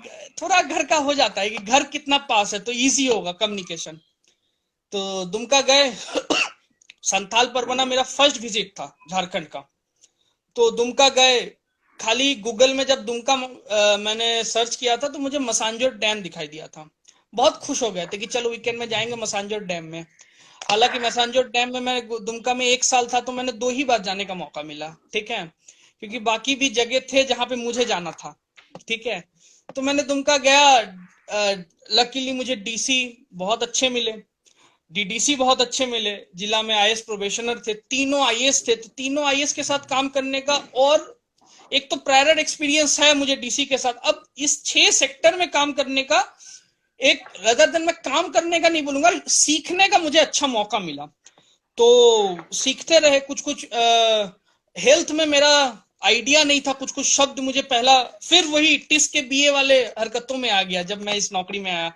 S2: थोड़ा घर का हो जाता है कि घर कितना पास है तो इजी होगा कम्युनिकेशन। तो दुमका गए संथाल परगना मेरा फर्स्ट विजिट था झारखंड का। तो दुमका गए, खाली गूगल में जब दुमका मैंने सर्च किया था तो मुझे मसांजोर डैम दिखाई दिया था। बहुत खुश हो गए थे कि चलो वीकेंड में जाएंगे मसांजोर डैम में। हालांकि मसांजोर डैम में मैं दुमका में 1 साल था तो मैंने 2 ही बार जाने का मौका मिला, ठीक है, क्योंकि बाकी भी जगह थे जहां पे मुझे जाना था, ठीक है। तो मैंने दुमका गया, लकीली मुझे डीसी बहुत अच्छे मिले, डीडीसी बहुत अच्छे मिले, जिला में आईएएस प्रोबेशनर थे, तीनों आईएएस थे, तो तीनों आईएएस के साथ काम करने का और एक तो प्रायर एक्सपीरियंस है मुझे डीसी के साथ। अब इस 6 सेक्टर में काम करने का एक रदर देन मैं काम करने का नहीं बोलूंगा, सीखने का मुझे अच्छा मौका मिला। तो सीखते रहे कुछ कुछ। हेल्थ में मेरा आइडिया नहीं था, कुछ कुछ शब्द मुझे पहला, फिर वही टिस के बीए वाले हरकतों में आ गया जब मैं इस नौकरी में आया।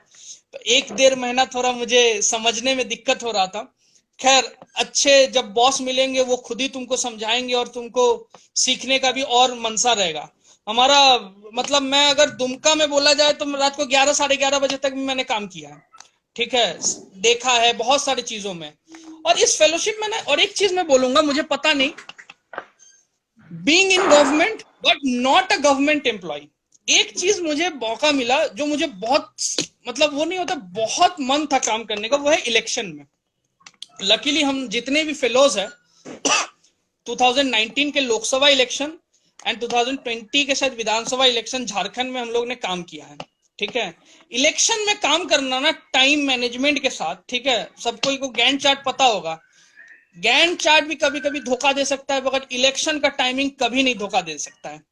S2: तो 1-1.5 महीना थोड़ा मुझे समझने में दिक्कत हो रहा था। खैर अच्छे जब बॉस मिलेंगे वो खुद ही तुमको समझाएंगे और तुमको सीखने का भी और मनसा रहेगा। हमारा मतलब मैं अगर दुमका में बोला जाए तो रात को 11-11:30 बजे तक भी मैंने काम किया है, ठीक है, देखा है बहुत सारी चीजों में। और इस फेलोशिप में ना, और एक चीज मैं बोलूंगा, मुझे पता नहीं, being in government but not a government employ, एक चीज मुझे मौका मिला जो मुझे बहुत, मतलब वो नहीं होता, बहुत मन था काम करने का, वो है इलेक्शन में। लकीली हम जितने भी फेलोज है 2019 के लोकसभा इलेक्शन एंड 2020 के शायद विधानसभा इलेक्शन झारखंड में हम लोग ने काम किया है, ठीक है। इलेक्शन में काम करना ना टाइम मैनेजमेंट के साथ, ठीक है, सबको को गैंट चार्ट पता होगा, गैंट चार्ट भी कभी कभी धोखा दे सकता है, मगर इलेक्शन का टाइमिंग कभी नहीं धोखा दे सकता है,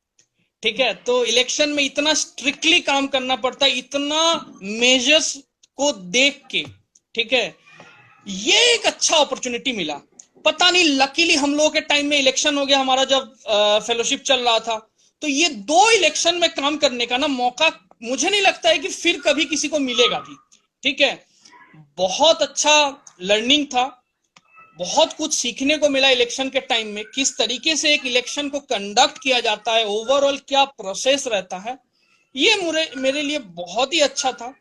S2: ठीक है। तो इलेक्शन में इतना स्ट्रिक्टली काम करना पड़ता है, इतना मेजर्स को देख के, ठीक है। ये एक अच्छा अपॉर्चुनिटी मिला, पता नहीं लकीली हम लोगों के टाइम में इलेक्शन हो गया हमारा जब फेलोशिप चल रहा था। तो ये 2 इलेक्शन में काम करने का ना मौका मुझे नहीं लगता है कि फिर कभी किसी को मिलेगा भी, ठीक है। बहुत अच्छा लर्निंग था, बहुत कुछ सीखने को मिला इलेक्शन के टाइम में, किस तरीके से एक इलेक्शन को कंडक्ट किया जाता है, ओवरऑल क्या प्रोसेस रहता है, ये मेरे लिए बहुत ही अच्छा था।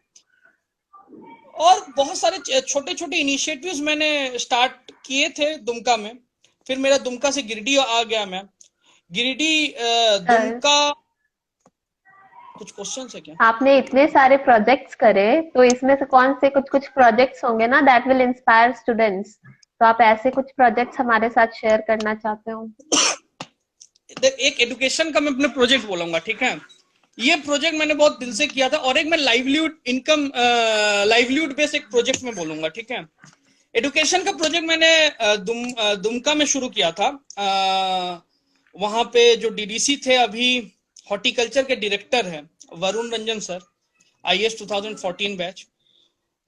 S2: और बहुत सारे छोटे छोटे इनिशिएटिव्स मैंने स्टार्ट किए थे दुमका में, फिर मेरा दुमका से गिरिडीह आ गया मैं। गिरिडीह दुमका, कुछ क्वेश्चन है क्या?
S1: आपने इतने सारे प्रोजेक्ट्स करे, तो इसमें से कौन से कुछ कुछ प्रोजेक्ट्स होंगे ना दैट विल इंस्पायर स्टूडेंट्स, तो आप ऐसे कुछ प्रोजेक्ट्स हमारे साथ शेयर करना चाहते हो?
S2: एक एजुकेशन का मैं अपने प्रोजेक्ट बोलूंगा, ठीक है। ये प्रोजेक्ट मैंने बहुत दिल से किया था, और एक मैं लाइवलीहुड बेस्ड एक प्रोजेक्ट में बोलूंगा, ठीक है। एजुकेशन का प्रोजेक्ट मैंने दुमका में शुरू किया था। वहां पे जो डीडीसी थे अभी, हॉर्टिकल्चर के डायरेक्टर है Varun Ranjan sir, IAS 2014 batch.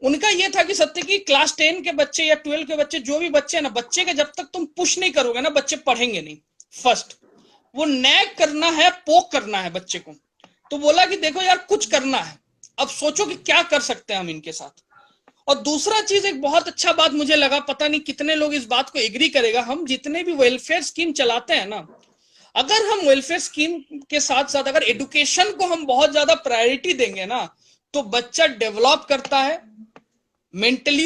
S2: उनका ये था कि सत्य की क्लास 10 के बच्चे या 12 के बच्चे, जो भी बच्चे ना, बच्चे के जब तक तुम पुश नहीं करोगे ना, बच्चे पढ़ेंगे नहीं। फर्स्ट वो नैग करना है, पोक करना है बच्चे को। तो बोला कि देखो यार कुछ करना है, अब सोचो कि क्या कर सकते हैं हम इनके साथ। और दूसरा चीज, एक बहुत अच्छा बात मुझे लगा, पता नहीं कितने लोग इस बात को एग्री करेगा, हम जितने भी वेलफेयर स्कीम चलाते हैं ना, अगर हम वेलफेयर स्कीम के साथ साथ अगर एजुकेशन को हम बहुत ज्यादा प्रायोरिटी देंगे ना, तो बच्चा डेवलप करता है, मेंटली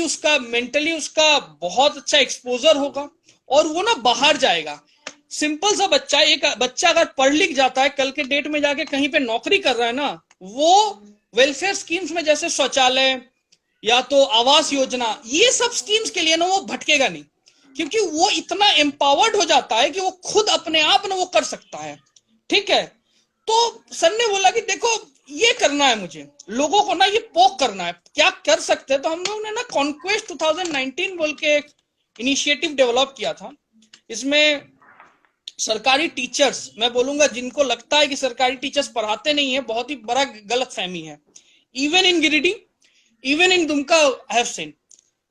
S2: उसका बहुत अच्छा एक्सपोजर होगा, और वो ना बाहर जाएगा। सिंपल सा बच्चा, एक बच्चा अगर पढ़ लिख जाता है, कल के डेट में जाके कहीं पे नौकरी कर रहा है ना, वो वेलफेयर स्कीम्स में जैसे शौचालय या तो आवास योजना, ये सब स्कीम्स के लिए ना वो भटकेगा नहीं, क्योंकि वो इतना एम्पावर्ड हो जाता है कि वो खुद अपने आप ना वो कर सकता है, ठीक है। तो सर ने बोला कि देखो ये करना है मुझे, लोगों को ना ये पोक करना है, क्या कर सकते हैं। तो हम लोग ने ना कॉन्क्वेस्ट 2019 बोल के एक इनिशिएटिव डेवलप किया था। इसमें सरकारी टीचर्स, मैं बोलूंगा जिनको लगता है कि सरकारी टीचर्स पढ़ाते नहीं है, बहुत ही बड़ा गलत फहमी है। Even in Giridih, even in Dumka I have seen,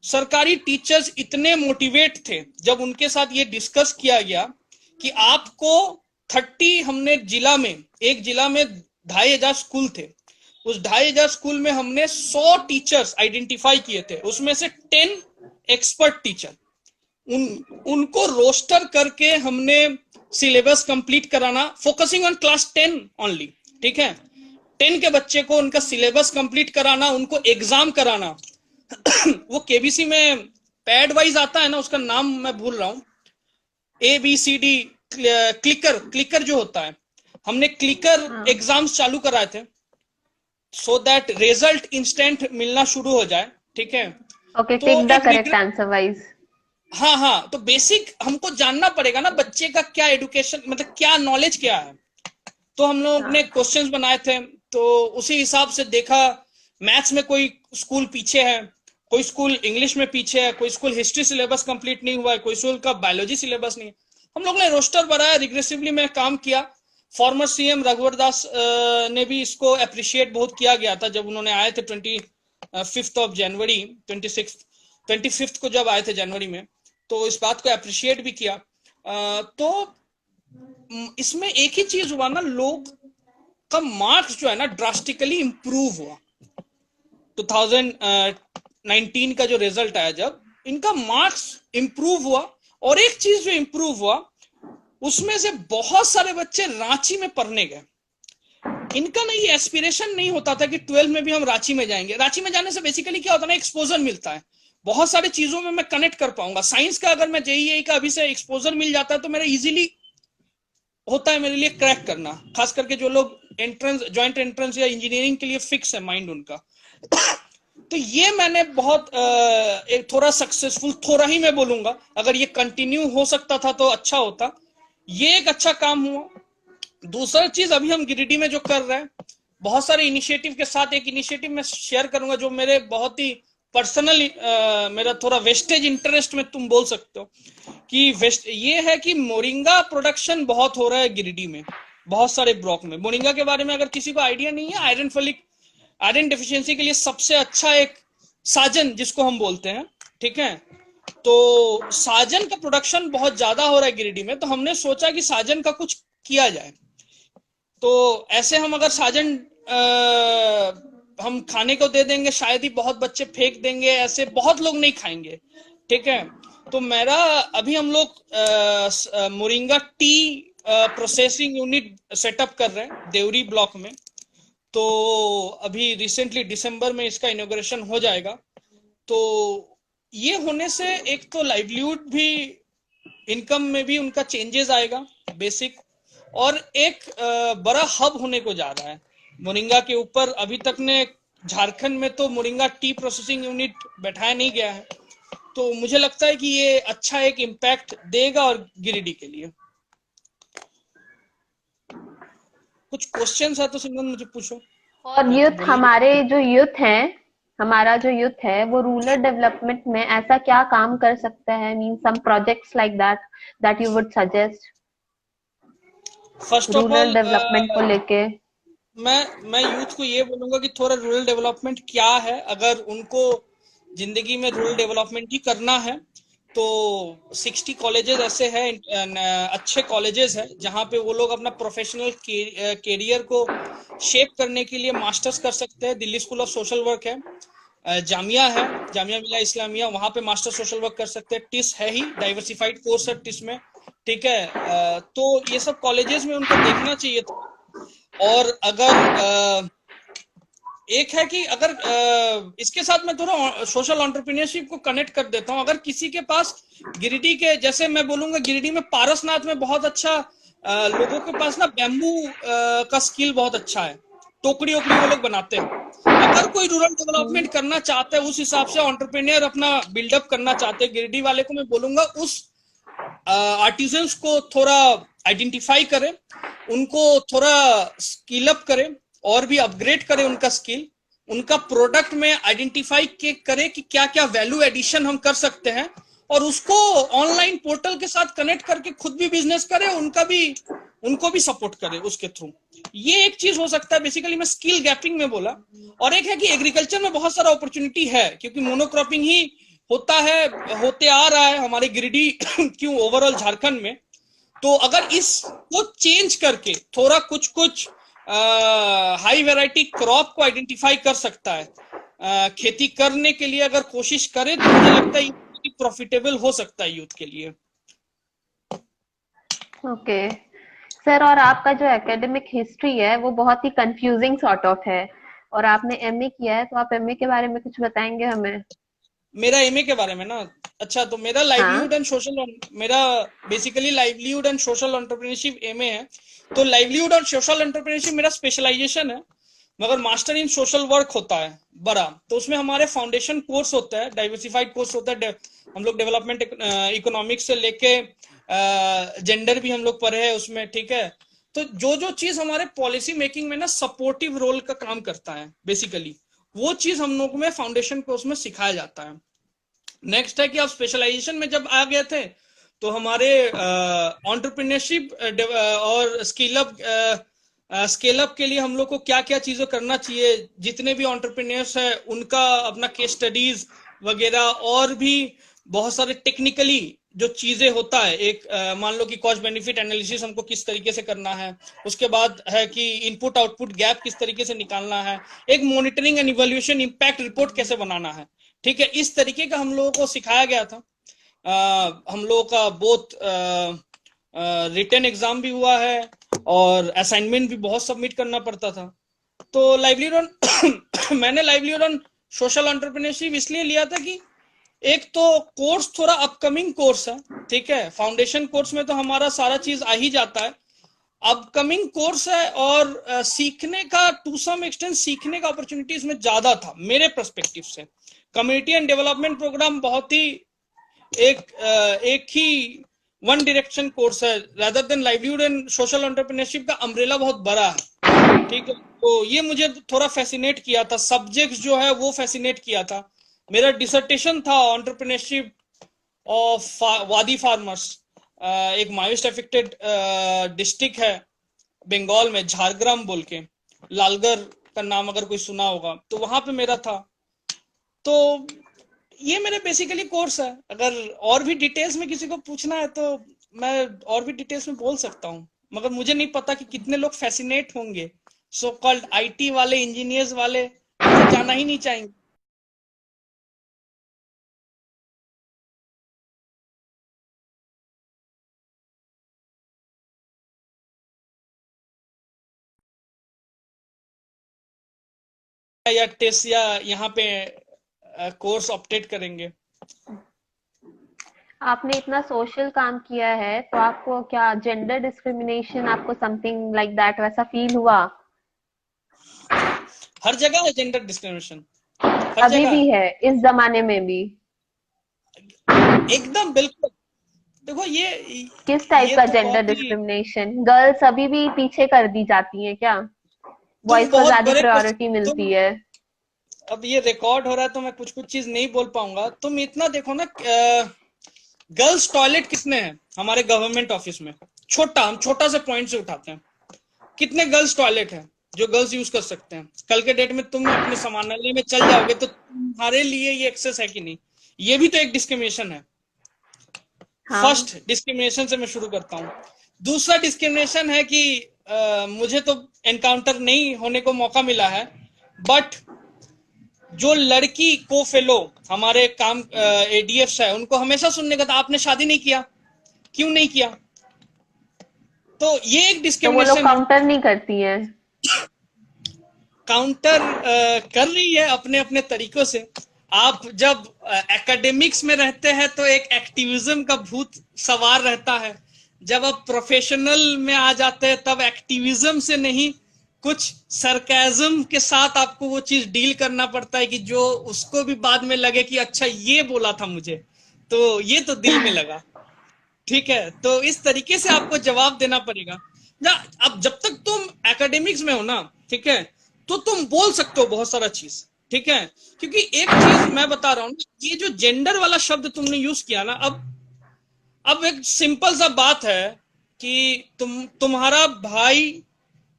S2: सरकारी टीचर्स इतने मोटिवेट थे जब उनके साथ ये डिस्कस किया गया कि आपको 30, हमने जिला में, एक जिला में 2500 स्कूल थे, उस 2500 स्कूल में हमने 100 टीचर्स आइडेंटिफाई किए थे, उसमें से 10 एक्सपर्ट टीचर, उनको रोस्टर करके हमने सिलेबस कंप्लीट कराना, फोकसिंग ऑन क्लास 10 ओनली, ठीक है। 10 के बच्चे को उनका सिलेबस कंप्लीट कराना, उनको एग्जाम कराना। वो केबीसी में पैड वाइज आता है ना, उसका नाम मैं भूल रहा हूं, ABCD क्लिकर जो होता है, हमने क्लिकर एग्जाम्स चालू कराए थे, सो दैट रिजल्ट इंस्टेंट मिलना शुरू हो जाए, ठीक है।
S1: Okay, tick the correct answer wise.
S2: हाँ, तो बेसिक हमको जानना पड़ेगा ना बच्चे का क्या एडुकेशन, मतलब क्या नॉलेज क्या है। तो हम लोग ने क्वेश्चंस बनाए थे, तो उसी हिसाब से देखा, मैथ्स में कोई स्कूल पीछे है, कोई स्कूल इंग्लिश में पीछे है, कोई स्कूल हिस्ट्री सिलेबस कंप्लीट नहीं हुआ है, कोई स्कूल का बायोलॉजी सिलेबस नहीं है। हम लोग ने रोस्टर बनाया, रिग्रेसिवली में काम किया, फॉर्मर सीएम रघुवर दास ने भी इसको अप्रिशिएट बहुत किया गया था जब उन्होंने आए थे 25th ऑफ जनवरी 25th को जब आए थे जनवरी में, तो इस बात को अप्रिशिएट भी किया। तो इसमें एक ही चीज हुआ ना, लोग का मार्क्स जो है ना ड्रास्टिकली इंप्रूव हुआ। 2019 का जो रिजल्ट आया जब इनका मार्क्स इंप्रूव हुआ, और एक चीज जो इंप्रूव हुआ उसमें से बहुत सारे बच्चे रांची में पढ़ने गए। इनका ना ये एस्पिरेशन नहीं होता था कि 12 में भी हम रांची में जाएंगे। रांची में जाने से बेसिकली क्या होता है ना, एक्सपोजर मिलता है, बहुत सारी चीजों में मैं कनेक्ट कर पाऊंगा। साइंस का अगर मैं जेईई का अभी से एक्सपोजर मिल जाता है तो मेरा इजीली होता है मेरे लिए क्रैक करना, खास करके जो लोग एंट्रेंस, ज्वाइंट एंट्रेंस या इंजीनियरिंग के लिए फिक्स है माइंड उनका। तो ये मैंने बहुत एक थोड़ा सक्सेसफुल, थोड़ा ही मैं बोलूंगा, अगर ये कंटिन्यू हो सकता था तो अच्छा होता। ये एक अच्छा काम हुआ। दूसरा चीज अभी हम गिरिडीह में जो कर रहे हैं, बहुत सारे इनिशिएटिव के साथ एक इनिशिएटिव मैं शेयर करूंगा जो मेरे बहुत ही पर्सनल, मेरा थोड़ा वेस्टेज इंटरेस्ट में तुम बोल सकते हो कि वेस्ट ये है कि मोरिंगा प्रोडक्शन बहुत हो रहा है गिरिडीह में, बहुत सारे ब्लॉक में। मोरिंगा के बारे में अगर किसी को आइडिया नहीं है, आयरन डेफिशिएंसी के लिए सबसे अच्छा एक साजन जिसको हम बोलते हैं, ठीक है, तो साजन का प्रोडक्शन बहुत ज्यादा हो रहा है गिरिडीह में। तो हमने सोचा कि साजन का कुछ किया जाए। तो ऐसे हम अगर साजन हम खाने को दे देंगे, शायद ही बहुत बच्चे फेंक देंगे, ऐसे बहुत लोग नहीं खाएंगे, ठीक है। तो मेरा अभी हम लोग moringa T processing unit setup कर रहे हैं देवरी ब्लॉक में। तो अभी रिसेंटली दिसंबर में इसका इनॉग्रेशन हो जाएगा। तो ये होने से एक तो लाइवलीहुड भी, इनकम में भी उनका चेंजेस आएगा बेसिक, और एक बड़ा हब होने को जा रहा है मोरिंगा के ऊपर। अभी तक ने झारखंड में तो मोरिंगा टी प्रोसेसिंग यूनिट बैठाया नहीं गया है, तो मुझे लगता है कि ये अच्छा एक इम्पैक्ट देगा और गिरिडीह के लिए। कुछ क्वेश्चंस है तो सिमरन मुझे पूछो।
S1: और
S2: मैं तो
S1: यूथ,
S2: बोल ही
S1: हमारे जो यूथ है, हमारा जो यूथ है वो रूरल डेवलपमेंट में ऐसा क्या काम कर सकता है, mean some projects like that you would suggest
S2: first of
S1: rural
S2: all
S1: development को लेके।
S2: मैं यूथ को ये बोलूंगा कि थोड़ा रूरल डेवलपमेंट क्या है, अगर उनको जिंदगी में रूरल डेवलपमेंट ही करना है तो 60 कॉलेजेस ऐसे हैं, अच्छे कॉलेजेस हैं जहाँ पे वो लोग अपना प्रोफेशनल कैरियर को शेप करने के लिए मास्टर्स कर सकते हैं। Delhi school of social work है, जामिया है, जामिया मिलिया इस्लामिया, वहां पे मास्टर सोशल वर्क कर सकते हैं। टिस है ही, डाइवर्सिफाइड कोर्स है टिस में, ठीक है। तो ये सब कॉलेजेस में उनको देखना चाहिए था। और अगर एक है कि अगर इसके साथ मैं थोड़ा सोशल एंटरप्रेन्योरशिप को कनेक्ट कर देता हूँ। अगर किसी के पास गिरिडीह के, जैसे मैं बोलूंगा गिरिडीह में पारसनाथ में बहुत अच्छा लोगों के पास ना बैम्बू का स्किल बहुत अच्छा है, टोकरी ओकरी वो लोग बनाते हैं। अगर कोई रूरल डेवलपमेंट करना चाहता है, उस हिसाब से एंटरप्रेन्योर अपना बिल्डअप करना चाहते हैं, गिरिडीह वाले को मैं बोलूंगा उस आर्टिजन्स को थोड़ा आइडेंटिफाई करें, उनको थोड़ा स्किल अप करें और भी अपग्रेड करें उनका स्किल, उनका प्रोडक्ट में आइडेंटिफाई करें कि क्या क्या वैल्यू एडिशन हम कर सकते हैं, और उसको ऑनलाइन पोर्टल के साथ कनेक्ट करके खुद भी बिजनेस करें, उनको भी सपोर्ट करें उसके थ्रू। ये एक चीज हो सकता है। बेसिकली मैं स्किल गैपिंग में बोला। और एक है कि एग्रीकल्चर में बहुत सारा अपॉर्चुनिटी है, क्योंकि मोनोक्रॉपिंग ही होता है, होते आ रहा है हमारे गिरिडीह क्यों ओवरऑल झारखंड में। तो अगर इसको चेंज करके थोड़ा कुछ हाई वैरायटी क्रॉप को आइडेंटिफाई कर सकता है, खेती करने के लिए अगर कोशिश करे तो मुझे लगता है ये प्रॉफिटेबल हो सकता है यूथ के लिए।
S1: ओके सर, और आपका जो एकेडमिक हिस्ट्री है वो बहुत ही कंफ्यूजिंग सॉर्ट ऑफ है, और आपने एमए किया है, तो आप एमए के बारे में कुछ बताएंगे हमें?
S2: मेरा एमए के बारे में ना, अच्छा, तो मेरा लाइवलीहुड
S1: हाँ।
S2: एंड सोशल, मेरा basically livelihood and social entrepreneurship MA है। तो लाइवलीहुड एंड सोशल एंटरप्रेन्योरशिप मेरा स्पेशलाइजेशन है, मगर मास्टर इन सोशल वर्क होता है बड़ा। तो उसमें हमारे फाउंडेशन कोर्स होता है, डाइवर्सिफाइड कोर्स होता है। हम लोग डेवलपमेंट इकोनॉमिक्स से लेके जेंडर भी हम लोग पढ़े हैं उसमें, ठीक है। तो जो जो चीज हमारे पॉलिसी मेकिंग में ना सपोर्टिव रोल का काम करता है बेसिकली, वो चीज हम लोग में फाउंडेशन कोर्स में सिखाया जाता है। नेक्स्ट है कि आप स्पेशलाइजेशन में जब आ गए थे तो हमारे एंटरप्रेन्योरशिप और स्केल अप के लिए हम लोग को क्या क्या चीजें करना चाहिए, जितने भी एंटरप्रेन्योर्स हैं उनका अपना केस स्टडीज वगैरह, और भी बहुत सारे टेक्निकली जो चीजें होता है, एक मान लो कि कॉस्ट बेनिफिट एनालिसिस हमको किस तरीके से करना है, उसके बाद है कि इनपुट आउटपुट गैप किस तरीके से निकालना है, एक monitoring and evaluation impact report कैसे बनाना है। ठीक है, इस तरीके का हम लोगों को सिखाया गया था। हम लोगों का बोथ रिटन एग्जाम भी हुआ है और असाइनमेंट भी बहुत सबमिट करना पड़ता था। तो लाइवलीहुड ऑन मैंने लाइवलीहुड ऑन सोशल एंटरप्रेन्योरशिप इसलिए लिया था कि एक तो कोर्स थोड़ा अपकमिंग कोर्स है, ठीक है, फाउंडेशन कोर्स में तो हमारा सारा चीज आ ही जाता है, अपकमिंग कोर्स है, और सीखने का टू सम एक्सटेंट सीखने का अपॉर्चुनिटी इसमें ज्यादा था मेरे पर्सपेक्टिव से। कम्युनिटी एंड डेवलपमेंट प्रोग्राम बहुत ही एक ही वन डायरेक्शन कोर्स है, rather than livelihood and social entrepreneurship का अम्ब्रेला बहुत बड़ा है। ठीक है, तो ये मुझे थोड़ा फैसिनेट किया था, सब्जेक्ट जो है वो फैसिनेट किया था। मेरा डिसर्टेशन था एंटरप्रेन्योरशिप ऑफ वादी फार्मर्स, एक माओइस्ट अफेक्टेड डिस्ट्रिक्ट है बंगाल में, झारग्राम बोल के, लालगढ़ का नाम अगर कोई सुना होगा, तो वहां पे मेरा था। तो ये मेरे बेसिकली कोर्स है। अगर और भी डिटेल्स में किसी को पूछना है तो मैं और भी डिटेल्स में बोल सकता हूँ, मगर मुझे नहीं पता कि कितने लोग फैसिनेट होंगे, सो कॉल्ड आईटी वाले, इंजीनियर्स वाले तो जाना ही नहीं चाहेंगे। या टेस्ट या यहाँ पे कोर्स अपडेट करेंगे।
S1: आपने इतना सोशल काम किया है तो आपको क्या जेंडर डिस्क्रिमिनेशन, आपको समथिंग लाइक दैट वैसा फील हुआ?
S2: हर जगह है जेंडर डिस्क्रिमिनेशन, हर
S1: अभी
S2: जगह
S1: भी है, इस जमाने में भी?
S2: एकदम बिल्कुल। देखो
S1: किस टाइप
S2: ये
S1: का
S2: तो
S1: जेंडर
S2: बहुत ही,
S1: डिस्क्रिमिनेशन? गर्ल्स अभी भी पीछे कर दी जाती हैं क्या?
S2: तुम
S1: बॉयज को
S2: बहुत
S1: ज्यादा
S2: बड़े
S1: प्रायोरिटी मिलती
S2: तुम,
S1: है?
S2: अब ये रिकॉर्ड हो रहा है तो मैं कुछ कुछ चीज नहीं बोल पाऊंगा। तुम इतना देखो ना, गर्ल्स टॉयलेट कितने हैं हमारे गवर्नमेंट ऑफिस में, छोटा, हम छोटा से पॉइंट से उठाते हैं, कितने गर्ल्स टॉयलेट हैं जो गर्ल्स यूज कर सकते हैं। कल के डेट में तुम अपने समानालय में चल जाओगे तो तुम्हारे लिए ये एक्सेस है कि नहीं, ये भी तो एक डिस्क्रिमिनेशन है।
S1: हाँ।
S2: फर्स्ट डिस्क्रिमिनेशन से मैं शुरू करता हूँ। दूसरा डिस्क्रिमिनेशन है कि मुझे तो एनकाउंटर नहीं होने को मौका मिला है, बट जो लड़की को फेलो हमारे काम एडीएफ है, उनको हमेशा सुनने का था आपने शादी नहीं किया, क्यों नहीं किया। तो ये एक
S1: तो वो लोग
S2: डिस्क्रिमिनेशन है।
S1: काउंटर नहीं करती हैं?
S2: काउंटर कर रही है अपने अपने तरीकों से। आप जब एकेडमिक्स में रहते हैं तो एक एक्टिविज्म का भूत सवार रहता है, जब आप प्रोफेशनल में आ जाते हैं तब एक्टिविज्म से नहीं, कुछ सरकाजम के साथ आपको वो चीज डील करना पड़ता है कि जो उसको भी बाद में लगे कि अच्छा ये बोला था मुझे, तो ये तो दिल में लगा। ठीक है, तो इस तरीके से आपको जवाब देना पड़ेगा ना। अब जब तक तुम एकेडमिक्स में हो ना, ठीक है, तो तुम बोल सकते हो बहुत सारा चीज, ठीक है, क्योंकि एक चीज मैं बता रहा हूँ, ये जो जेंडर वाला शब्द तुमने यूज किया ना, अब एक सिंपल सा बात है कि तुम्हारा भाई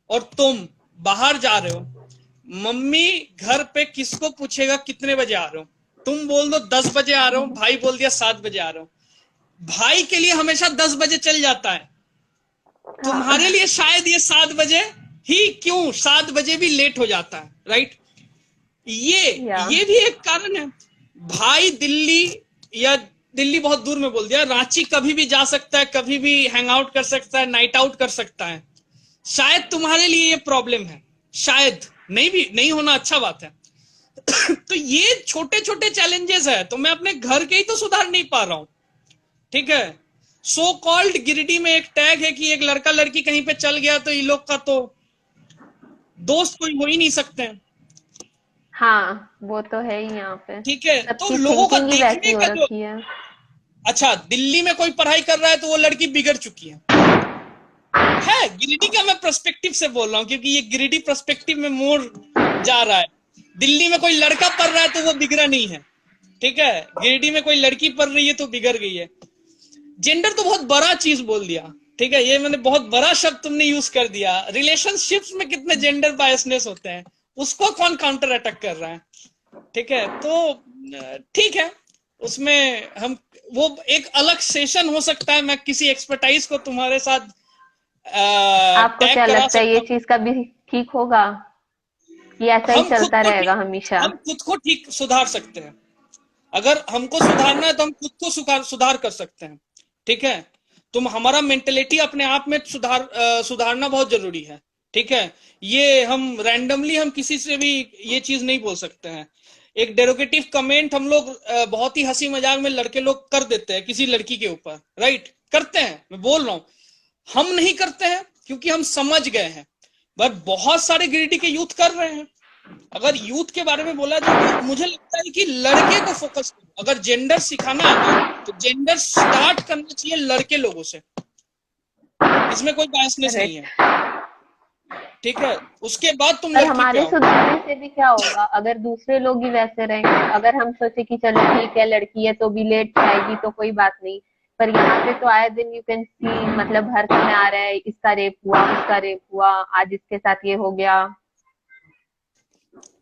S2: और तुम बाहर जा रहे हो, मम्मी घर पे किसको पूछेगा कितने बजे आ रहे हो, तुम बोल दो 10 बजे आ रहा हूं, भाई बोल दिया 7 बजे आ रहा हूं, भाई के लिए हमेशा 10 बजे चल जाता है, तुम्हारे लिए शायद ये 7 बजे ही क्यों, 7 बजे भी लेट हो जाता है, राइट।
S1: या
S2: ये भी एक कारण है। भाई दिल्ली, या दिल्ली बहुत दूर में बोल दिया, रांची कभी भी जा सकता है, कभी भी हैंग आउट कर सकता है, नाइट आउट कर सकता है, शायद तुम्हारे लिए ये प्रॉब्लम है, शायद नहीं भी नहीं होना अच्छा बात है। तो ये छोटे छोटे चैलेंजेस है, तो मैं अपने घर के ही तो सुधार नहीं पा रहा हूं, ठीक है। सो कॉल्ड गिरिडीह में एक टैग है कि एक लड़का लड़की कहीं पे चल गया तो ये लोग का तो दोस्त कोई हो ही नहीं सकते हैं,
S1: हाँ, वो तो है ही यहाँ पे।
S2: ठीक है। तो
S1: सबकी
S2: लोगों का
S1: थिंकिंग ही वैसी
S2: देखने
S1: हो
S2: का जो,
S1: रखी है।
S2: अच्छा दिल्ली में कोई पढ़ाई कर रहा है तो वो लड़की बिगड़ चुकी है, गिरिडीह का मैं पर्सपेक्टिव से बोल रहा हूँ क्योंकि ये गिरिडीह पर्सपेक्टिव में मोर जा रहा है। दिल्ली में कोई लड़का पढ़ रहा है तो वो बिगड़ा नहीं है, ठीक है, गिरिडीह में कोई लड़की पढ़ रही है तो बिगड़ गई है। जेंडर तो बहुत बड़ा चीज बोल दिया, ठीक है, ये मैंने बहुत बड़ा शब्द तुमने यूज कर दिया। रिलेशनशिप्स में कितने जेंडर बायसनेस होते हैं, उसको कौन काउंटर अटैक कर रहा है? ठीक है, तो ठीक है, उसमें हम वो एक अलग सेशन हो सकता है, मैं किसी एक्सपर्टाइज को तुम्हारे साथ
S3: आपको
S2: टैग
S3: क्या
S2: करा
S3: लगता है
S2: सकता
S3: ये
S2: हूँ।
S3: चीज कभी ठीक होगा, कि ऐसा ही
S2: हम खुद
S3: चलता
S2: को
S3: रहेगा
S2: ठीक
S3: हमेशा?
S2: हम खुद को ठीक सुधार सकते हैं। अगर हमको सुधारना है तो हम खुद को सुधार कर सकते हैं, ठीक है। तुम हमारा मेंटेलिटी अपने आप में सुधारना बहुत जरूरी है, ठीक है। ये हम रैंडमली हम किसी से भी ये चीज नहीं बोल सकते हैं। एक डेरोगेटिव कमेंट हम लोग बहुत ही हंसी मजाक में लड़के लोग कर देते हैं किसी लड़की के ऊपर, राइट, करते हैं, मैं बोल रहा हूं। हम नहीं करते हैं क्योंकि हम समझ गए हैं, बट बहुत सारे गिरिडीह के यूथ कर रहे हैं। अगर यूथ के बारे में बोला जाए तो मुझे लगता है कि लड़के को फोकस करो। अगर जेंडर सिखाना है ना, तो जेंडर स्टार्ट करना चाहिए लड़के लोगों से, इसमें कोई बायसनेस नहीं है,
S3: करेक्ट।
S2: ठीक है। उसके बाद तुम
S3: पर
S2: लड़की पे
S3: हमारे
S2: आओ।
S3: सुधारने से भी क्या होगा अगर दूसरे लोग ही वैसे रहेंगे? अगर हम सोचे कि चलो ठीक है लड़की है तो भी लेट जाएगी तो कोई बात नहीं, पर यहाँ पे तो आए दिन यू कैन सी, मतलब हर समय आ रहा है, इसका रेप हुआ, उसका रेप हुआ, आज इसके साथ ये हो गया।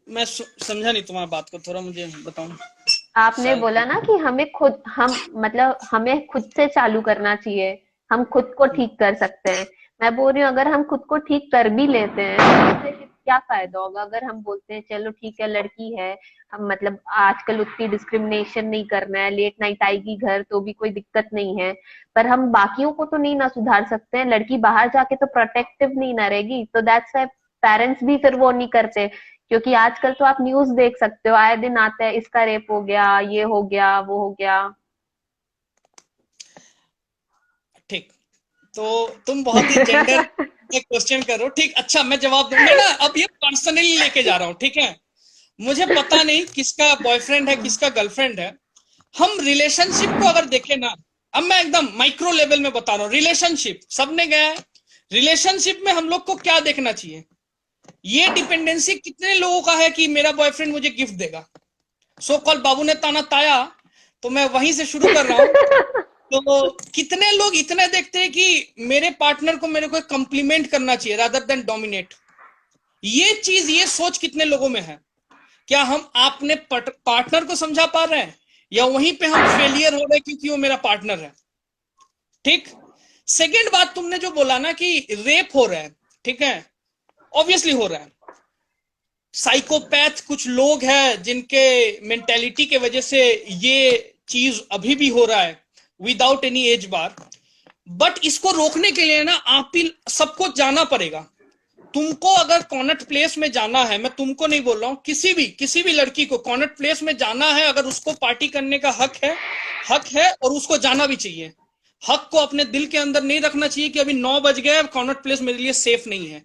S2: मैं समझा नहीं तुम्हारी बात को, थोड़ा मुझे बताओ।
S3: आपने बोला ना कि हमें खुद, हम मतलब हमें खुद से चालू करना चाहिए, हम खुद को ठीक कर सकते हैं। मैं बोल रही हूँ अगर हम खुद को ठीक कर भी लेते हैं तो उससे फिर क्या फायदा होगा? अगर हम बोलते हैं चलो ठीक है लड़की है, हम मतलब आजकल उतनी डिस्क्रिमिनेशन नहीं करना है, लेट नाइट आएगी घर तो भी कोई दिक्कत नहीं है, पर हम बाकियों को तो नहीं ना सुधार सकते हैं। लड़की बाहर जाके तो प्रोटेक्टिव नहीं ना रहेगी, तो दैट्स व्हाई पेरेंट्स भी फिर वो नहीं करते। क्योंकि आजकल तो आप न्यूज देख सकते हो, आए दिन आता है इसका रेप हो गया, ये हो गया, वो हो गया।
S2: ठीक, तो तुम बहुत ही जेंडर क्वेश्चन करो, ठीक, अच्छा मैं जवाब दूं। मैं ना अब ये पर्सनली लेके जा रहा हूँ, ठीक है। मुझे पता नहीं किसका बॉयफ्रेंड है किसका गर्लफ्रेंड है। हम रिलेशनशिप को अगर देखें ना, अब मैं एकदम माइक्रो लेवल में बता रहा हूँ, रिलेशनशिप सबने गया है। रिलेशनशिप में हम लोग को क्या देखना चाहिए? ये डिपेंडेंसी कितने लोगों का है कि मेरा बॉयफ्रेंड मुझे गिफ्ट देगा। सो कॉल बाबू ने ताना ताया, तो मैं वहीं से शुरू कर रहा हूं। तो कितने लोग इतने देखते हैं कि मेरे पार्टनर को मेरे को कॉम्प्लीमेंट करना चाहिए रादर देन डोमिनेट। ये चीज, ये सोच कितने लोगों में है? क्या हम अपने पार्टनर को समझा पा रहे हैं, या वहीं पे हम फेलियर हो रहे हैं क्योंकि वो मेरा पार्टनर है? ठीक। सेकेंड बात तुमने जो बोला ना कि रेप हो रहा है, ठीक है, ऑब्वियसली हो रहा है। साइकोपैथ कुछ लोग हैं जिनके मेंटेलिटी के वजह से ये चीज अभी भी हो रहा है without any as bar. But इसको रोकने के लिए ना आप ही सबको जाना पड़ेगा। तुमको अगर कॉनट प्लेस में जाना है, मैं तुमको नहीं बोल रहा हूं, किसी भी लड़की को कॉनट प्लेस में जाना है, अगर उसको पार्टी करने का हक है और उसको जाना भी चाहिए। हक को अपने दिल के अंदर नहीं रखना चाहिए कि अभी 9 बज गए, कॉनट प्लेस मेरे लिए सेफ नहीं है,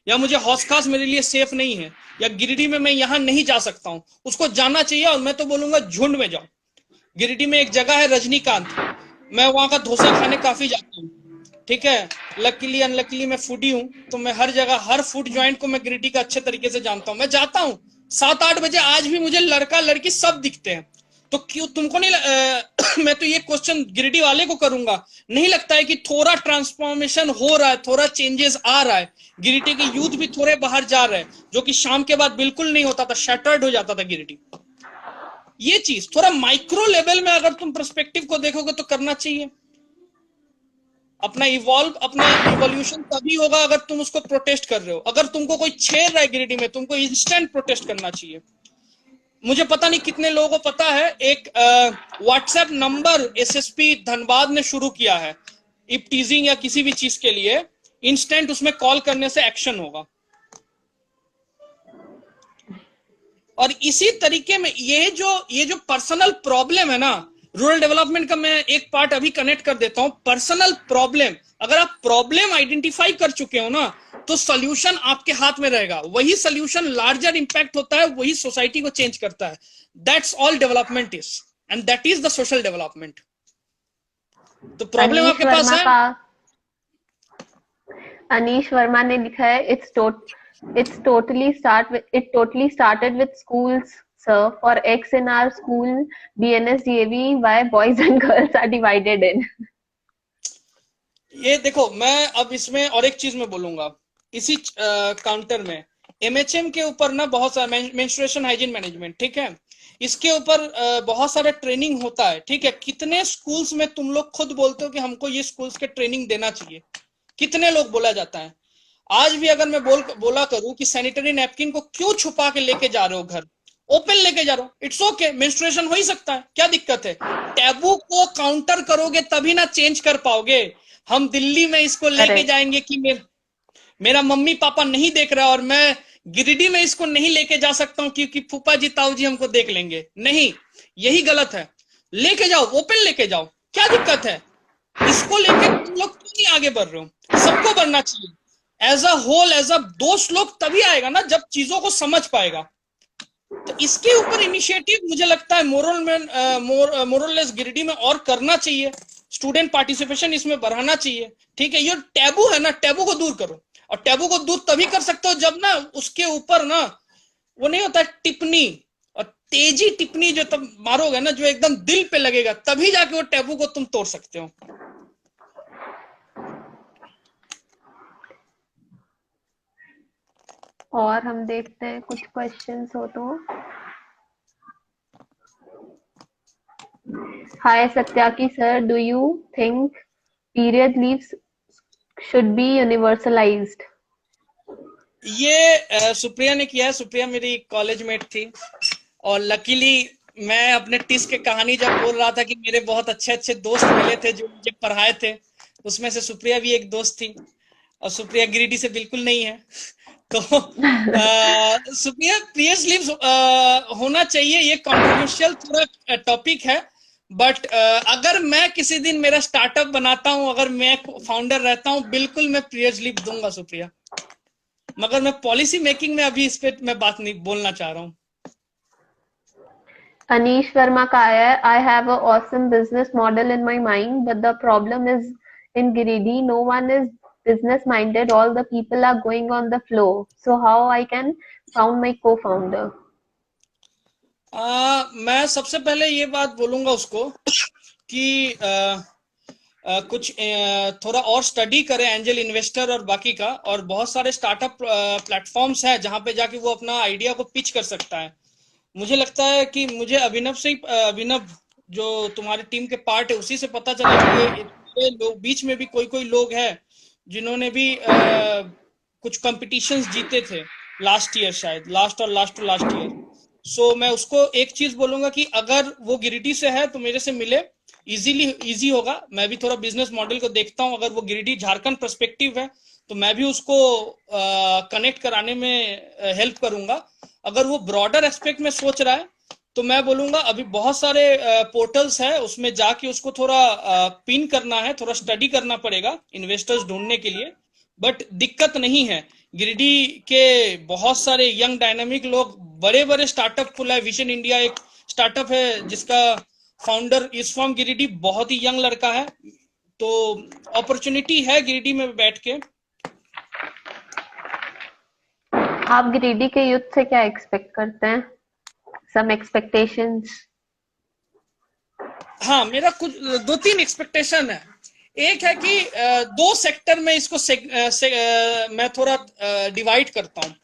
S2: या मुझे हौस खास मेरे लिए सेफ नहीं है, या गिरिडीह में मैं यहां नहीं जा सकता हूं। उसको जाना चाहिए, और मैं तो बोलूंगा झुंड में जाओ। गिरिडीह में एक जगह है रजनीकांत, मैं वहां का डोसा खाने काफी जाता हूँ, ठीक है। लकीली अनलकीली मैं फूडी हूँ, तो मैं हर जगह हर फूड ज्वाइंट को मैं गिरिडीह का अच्छे तरीके से जानता हूँ। मैं जाता हूँ 7-8 बजे, आज भी मुझे लड़का लड़की सब दिखते हैं। तो क्यों तुमको नहीं मैं तो ये क्वेश्चन गिरिडीह वाले को करूंगा, नहीं लगता है कि थोड़ा ट्रांसफॉर्मेशन हो रहा है, थोड़ा चेंजेस आ रहा है? गिरिडीह के यूथ भी थोड़े बाहर जा रहे हैं, जो कि शाम के बाद बिल्कुल नहीं होता था, शटर्ड हो जाता था गिरिडीह। ये चीज थोड़ा माइक्रो लेवल में अगर तुम पर्सपेक्टिव को देखोगे तो करना चाहिए। अपना इवोल्यूशन तभी होगा अगर तुम उसको प्रोटेस्ट कर रहे हो। अगर तुमको कोई छेड़ रहा है गिरिडीह में, तुमको इंस्टेंट प्रोटेस्ट करना चाहिए। मुझे पता नहीं कितने लोगों को पता है, एक व्हाट्सएप नंबर एसएसपी धनबाद ने शुरू किया है, इफ टीजिंग या किसी भी चीज के लिए इंस्टेंट उसमें कॉल करने से एक्शन होगा। और इसी तरीके में ये जो पर्सनल प्रॉब्लम है ना, रूरल डेवलपमेंट का मैं एक पार्ट अभी कनेक्ट कर देता हूं। पर्सनल प्रॉब्लम, अगर आप प्रॉब्लम आइडेंटिफाई कर चुके हो ना, तो सोल्यूशन आपके हाथ में रहेगा। वही सोल्यूशन लार्जर इंपैक्ट होता है, वही सोसाइटी को चेंज करता है। That's all development is, and that is the social development. तो प्रॉब्लम
S3: अनीश
S2: आपके पास
S3: वर्मा
S2: है।
S3: का, अनीश वर्मा ने लिखा है it totally started with schools, sir. For X in our school, BNS DAV, why boys and girls are divided in.
S2: ये देखो, मैं अब इसमें और एक चीज मैं बोलूंगा इसी काउंटर में, एमएचएम के ऊपर ना बहुत सारा मेंस्ट्रुएशन हाइजीन मैनेजमेंट, ठीक है, इसके ऊपर बहुत सारा ट्रेनिंग होता है, ठीक है। कितने स्कूल्स में तुम लोग खुद बोलते हो कि हमको ये स्कूल्स के ट्रेनिंग देना चाहिए, कितने लोग बोला जाता है। आज भी अगर मैं बोला करूं कि सैनिटरी नैपकिन को क्यों छुपा के लेके जा रहे हो घर, ओपन लेके जा रहे हो, इट्स ओके, मेंस्ट्रुएशन हो ही सकता है, क्या दिक्कत है। टैबू को काउंटर करोगे तभी ना चेंज कर पाओगे। हम दिल्ली में इसको लेके
S3: करेक्ट।
S2: जाएंगे कि मेरा मम्मी पापा नहीं देख रहा और मैं गिरिडीह में इसको नहीं लेके जा सकता हूं क्योंकि फूफा जी ताऊ जी हमको देख लेंगे, नहीं, यही गलत है। लेके जाओ, ओपन लेके जाओ, क्या दिक्कत है। इसको लेके तुम लोग क्यों नहीं आगे बढ़ रहे हो, सबको बढ़ना चाहिए। As a whole, as a दोस्त लोग तभी आएगा ना जब चीजों को समझ पाएगा। तो इसके ऊपर इनिशिएटिव मुझे लगता है मोरलेस गिरिडीह में और करना चाहिए, स्टूडेंट पार्टिसिपेशन इसमें बढ़ाना चाहिए, ठीक है। ये टैबू है ना, टैबू को दूर करो, और टैबू को दूर तभी कर सकते हो जब ना उसके ऊपर ना वो नहीं होता टिप्पणी, और तेजी टिप्पणी जो तब मारोगे ना, जो एकदम दिल पे लगेगा, तभी जाके वो टैबू को तुम तोड़ सकते हो।
S3: और हम देखते हैं कुछ क्वेश्चंस हो तो। Hi Satyaki sir, do you think period leaves should be universalized?
S2: ये सुप्रिया ने किया है। सुप्रिया मेरी कॉलेज मेट थी, और लकीली मैं अपने टिस के कहानी जब बोल रहा था कि मेरे बहुत अच्छे अच्छे दोस्त मिले थे जो मुझे पढ़ाए थे, उसमें से सुप्रिया भी एक दोस्त थी, और सुप्रिया गिरिडीह से बिल्कुल नहीं है। तो सुप्रिया, पीरियड लीव्स होना चाहिए, ये कंट्रोवर्शियल थोड़ा टॉपिक है, बट अगर मैं किसी दिन मेरा स्टार्टअप बनाता हूं, अगर मैं फाउंडर रहता हूं, बिल्कुल मैं पीरियड लीव दूंगा सुप्रिया, मगर मैं पॉलिसी मेकिंग में अभी इस पे मैं बात नहीं बोलना चाह रहा हूँ।
S3: Anish Verma का आया है, I have a awesome business model in my mind, but the problem is in Giridih, no one is business minded. All the people are going on the flow. So how I can found my co-founder?
S2: मैं सबसे पहले ये बात बोलूंगा उसको कि कुछ थोड़ा और स्टडी करें एंजल इन्वेस्टर और बाकी का, और बहुत सारे स्टार्टअप प्लेटफॉर्म्स हैं जहां पे जाके वो अपना आइडिया को पिच कर सकता है। मुझे लगता है कि मुझे अभिनव से अभिनव जो तुम्हारी टीम के पार्ट है उसी से पता चला कि ये लोग बीच में भी कोई कोई लोग हैं जिन्होंने भी कुछ कंपटीशंस जीते थे लास्ट ईयर, शायद लास्ट और लास्ट टू लास्ट ईयर। सो मैं उसको एक चीज बोलूंगा कि अगर वो गिरिडीह से है तो मेरे से मिले, इजी होगा। मैं भी थोड़ा बिजनेस मॉडल को देखता हूँ, अगर वो गिरिडीह झारखंड पर्सपेक्टिव है तो मैं भी उसको कनेक्ट कराने में हेल्प करूंगा। अगर वो ब्रॉडर एस्पेक्ट में सोच रहा है तो मैं बोलूंगा अभी बहुत सारे पोर्टल्स है, उसमें जाके उसको थोड़ा पिन करना है, थोड़ा स्टडी करना पड़ेगा इन्वेस्टर्स ढूंढने के लिए, बट दिक्कत नहीं है। गिरिडीह के बहुत सारे यंग डायनामिक लोग, बड़े बड़े स्टार्टअप खुला है, विजन इंडिया एक स्टार्टअप है जिसका फाउंडर इज फ्रॉम गिरिडीह, बहुत ही यंग लड़का है, तो अपॉर्चुनिटी है गिरिडीह में बैठ के।
S3: आप गिरिडीह के यूथ से क्या एक्सपेक्ट करते हैं? सम एक्सपेक्टेशंस?
S2: हाँ, मेरा कुछ 2-3 एक्सपेक्टेशन है। एक है कि 2 सेक्टर में इसको मैं थोड़ा डिवाइड करता हूँ।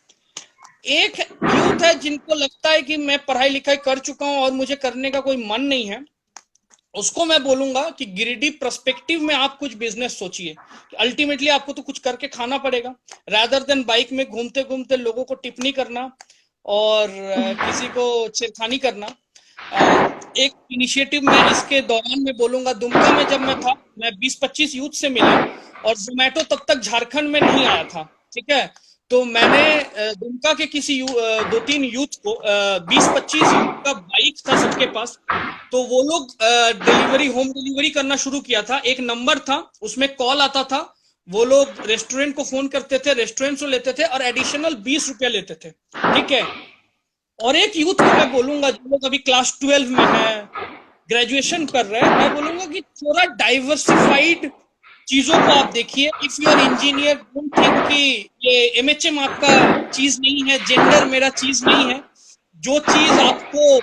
S2: एक यूथ है जिनको लगता है कि मैं पढ़ाई लिखाई कर चुका हूं और मुझे करने का कोई मन नहीं है, उसको मैं बोलूंगा कि गिरिडीह पर्सपेक्टिव में आप कुछ बिजनेस सोचिए। अल्टीमेटली आपको तो कुछ करके खाना पड़ेगा, रादर देन बाइक में घूमते घूमते लोगों को टिप्पणी करना और किसी को छेड़खानी करना। एक इनिशिएटिव मैं इसके दौरान में बोलूंगा, दुमका में जब मैं था, मैं 20-25 यूथ से मिला, और जोमेटो तब तक झारखंड में नहीं आया था, ठीक है। तो मैंने दुमका के किसी 2-3 यूथ को 20-25 यूथ का बाइक था सबके पास, तो वो लोग होम डिलीवरी करना शुरू किया था। एक नंबर था, उसमें कॉल आता था, वो लोग रेस्टोरेंट को फोन करते थे, रेस्टोरेंट से लेते थे और एडिशनल 20 रुपया लेते थे, ठीक है। और एक यूथ को मैं बोलूंगा जो लोग अभी क्लास 12 में है, ग्रेजुएशन कर रहे हैं, मैं बोलूंगा कि थोड़ा डाइवर्सिफाइड चीजों को आप देखिए। If you are engineer, don't think कि ये एमएचएम आपका चीज नहीं है, जेंडर मेरा चीज नहीं है। जो चीज आपको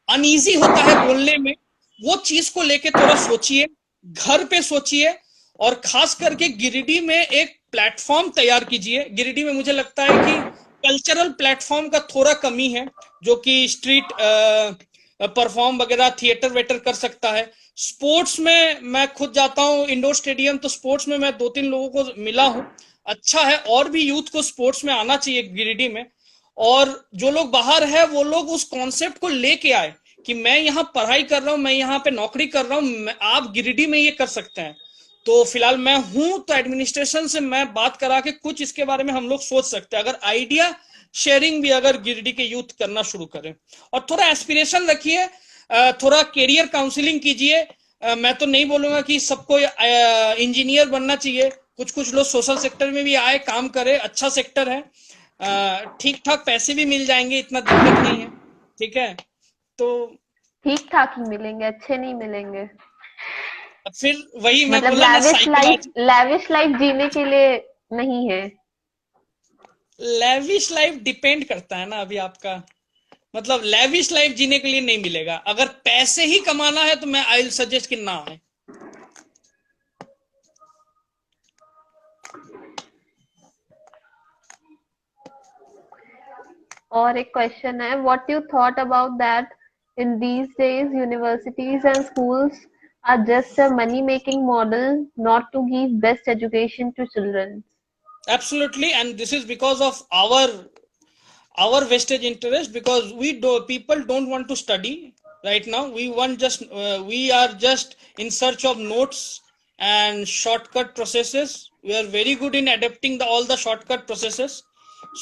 S2: अनईजी होता है बोलने में, वो चीज को लेके थोड़ा सोचिए, घर पे सोचिए, और खास करके गिरिडीह में एक प्लेटफॉर्म तैयार कीजिए। गिरिडीह में मुझे लगता है कि कल्चरल प्लेटफॉर्म का थोड़ा कमी है, जो कि स्ट्रीट परफॉर्म वगैरह थिएटर वेटर कर सकता है। स्पोर्ट्स में मैं खुद जाता हूँ इंडोर स्टेडियम, तो स्पोर्ट्स में मैं 2-3 लोगों को मिला हूँ, अच्छा है। और भी यूथ को स्पोर्ट्स में आना चाहिए गिरिडीह में। और जो लोग बाहर है वो लोग उस कॉन्सेप्ट को लेके आए कि मैं यहाँ पढ़ाई कर रहा हूँ, मैं यहाँ पे नौकरी कर रहा हूँ, आप गिरिडीह में ये कर सकते हैं। तो फिलहाल मैं हूं, तो एडमिनिस्ट्रेशन से मैं बात करा के कुछ इसके बारे में हम लोग सोच सकते हैं, अगर आइडिया शेयरिंग भी अगर गिरिडीह के यूथ करना शुरू करें। और थोड़ा एस्पिरेशन रखिए, थोड़ा कैरियर काउंसलिंग कीजिए। मैं तो नहीं बोलूंगा कि सबको इंजीनियर बनना चाहिए, कुछ कुछ लोग सोशल सेक्टर में भी आए, काम करे, अच्छा सेक्टर है, ठीक ठाक पैसे भी मिल जाएंगे, इतना दिक्कत नहीं है, ठीक है। तो
S3: ठीक ठाक ही मिलेंगे, अच्छे नहीं मिलेंगे।
S2: फिर वही मैं
S3: मतलब
S2: बोला ना,
S3: लैविश लाइफ जीने के लिए नहीं है।
S2: लैविश लाइफ डिपेंड करता है ना, अभी आपका मतलब लैविश लाइफ जीने के लिए नहीं मिलेगा। अगर पैसे ही कमाना है तो मैं आई विल सजेस्ट कि ना आए।
S3: और एक क्वेश्चन है, what you thought about that in these days universities and schools are just a money making model, not to give best education to children.
S2: Absolutely, and this is because of our vested interest, because people don't want to study right now. We are just in search of notes and shortcut processes. We are very good in adapting all the shortcut processes.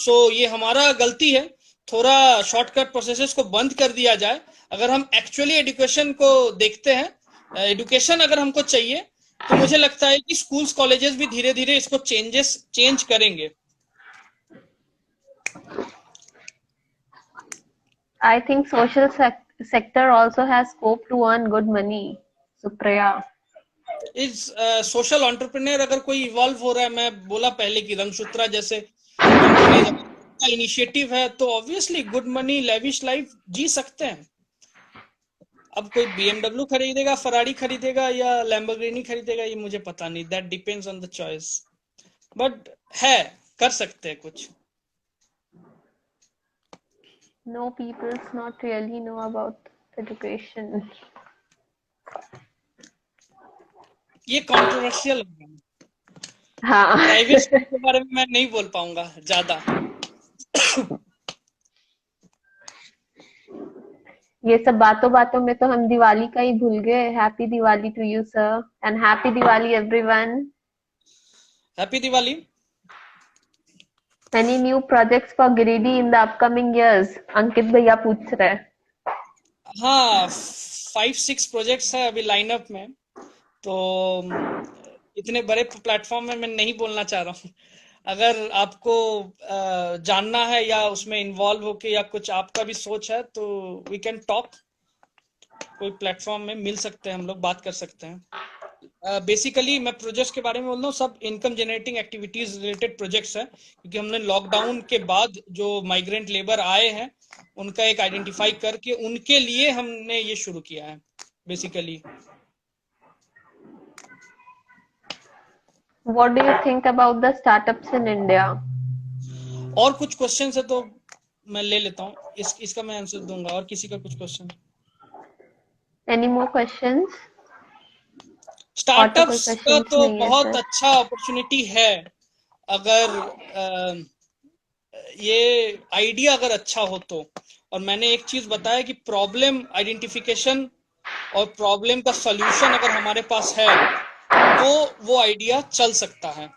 S2: So ये हमारा गलती है, थोड़ा शॉर्टकट प्रोसेसेस को बंद कर दिया जाए। अगर हम एक्चुअली एजुकेशन को देखते हैं, एजुकेशन अगर हमको चाहिए, तो मुझे लगता है कि स्कूल्स कॉलेजेस भी धीरे धीरे इसको चेंज करेंगे।
S3: I think social sector also has scope to earn good money. Supriya.
S2: इस सोशल एंटरप्रेन्योर अगर कोई इवॉल्व हो रहा है, मैं बोला पहले कि रंगसूत्रा जैसे इनिशिएटिव है, तो obviously good money lavish life जी सकते हैं। अब कोई BMW खरीदेगा, फरारी खरीदेगा या लैम्बोर्गिनी खरीदेगा, ये मुझे पता नहीं, that depends on the choice, but है, कर सकते हैं कुछ।
S3: No, people's not really know about education.
S2: ये कंट्रोवर्शियल है,
S3: हाँ।
S2: प्राइवेट स्कूल के बारे में मैं नहीं बोल पाऊंगा ज्यादा।
S3: ये सब बातों बातों में तो हम दिवाली का ही भूल गए। Happy Diwali to you sir, and happy Diwali everyone.
S2: Happy Diwali.
S3: Any new projects for Giridih in the upcoming years? Ankit भैया पूछ रहे हैं।
S2: हाँ, 5-6 प्रोजेक्ट्स है अभी लाइनअप में, तो इतने बड़े प्लेटफॉर्म में मैं नहीं बोलना चाह रहा हूँ। अगर आपको जानना है या उसमें इन्वॉल्व होके या कुछ आपका भी सोच है, तो वी कैन टॉक, कोई प्लेटफॉर्म में मिल सकते हैं, हम लोग बात कर सकते हैं। बेसिकली मैं प्रोजेक्ट्स के बारे में बोल रहा हूँ, सब income generating activities related projects हैं, क्योंकि हमने लॉकडाउन के बाद जो माइग्रेंट लेबर आए हैं उनका एक आइडेंटिफाई करके उनके लिए हमने ये शुरू किया है basically.
S3: What do you think about the startups in India?
S2: और कुछ क्वेश्चन है तो मैं ले लेता हूँ, इसका मैं आंसर दूंगा। और किसी का कुछ question?
S3: Any more questions?
S2: Startups का तो बहुत अच्छा अपॉर्चुनिटी है, अगर ये आइडिया अगर अच्छा हो तो। और मैंने एक चीज बताया कि प्रॉब्लम आइडेंटिफिकेशन और प्रॉब्लम का सॉल्यूशन अगर हमारे पास है तो वो आइडिया चल सकता है,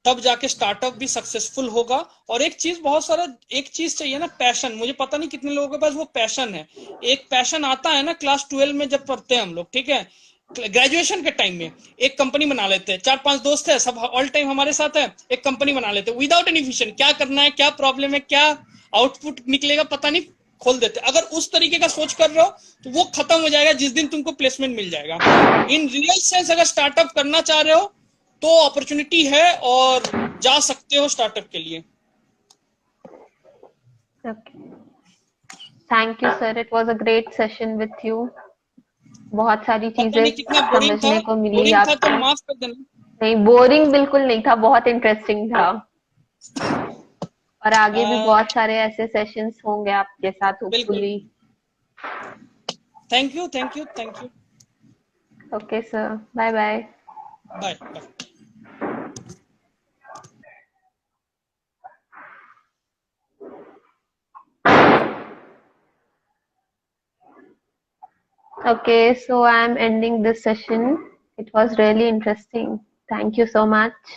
S2: तब जाके स्टार्टअप भी सक्सेसफुल होगा। और एक चीज चाहिए ना, पैशन। मुझे पता नहीं कितने लोगों के पास वो पैशन है। एक पैशन आता है ना क्लास 12 में जब पढ़ते हैं हम लोग, ठीक है, ग्रेजुएशन के टाइम में एक कंपनी बना लेते हैं, 4-5 दोस्त है, सब ऑल टाइम हमारे साथ है, एक कंपनी बना लेते हैं विदाउट एनी विजन, क्या करना है, क्या प्रॉब्लम है, क्या आउटपुट निकलेगा पता नहीं, खोल देते। अगर उस तरीके का सोच कर रहे हो तो वो खत्म हो जाएगा जिस दिन तुमको प्लेसमेंट मिल जाएगा। इन रियल सेंस अगर स्टार्टअप करना चाह रहे हो तो अपॉर्चुनिटी है और जा सकते हो स्टार्टअप के लिए।
S3: Thank you sir, it was a great session with you. बहुत सारी चीजें
S2: कितना बोरिंग
S3: समझने
S2: था,
S3: को मिली
S2: बोरिंग था
S3: आपसे।
S2: तो माफ कर देना।
S3: नहीं, बोरिंग बिल्कुल नहीं था, बहुत इंटरेस्टिंग था। और आगे भी बहुत सारे ऐसे सेशंस होंगे आपके साथ
S2: बिल्कुल।
S3: Hopefully.
S2: Thank you, thank you, thank you.
S3: Okay sir, bye bye.
S2: Bye bye.
S3: Okay, so I'm ending this session. It was really interesting. Thank you so much.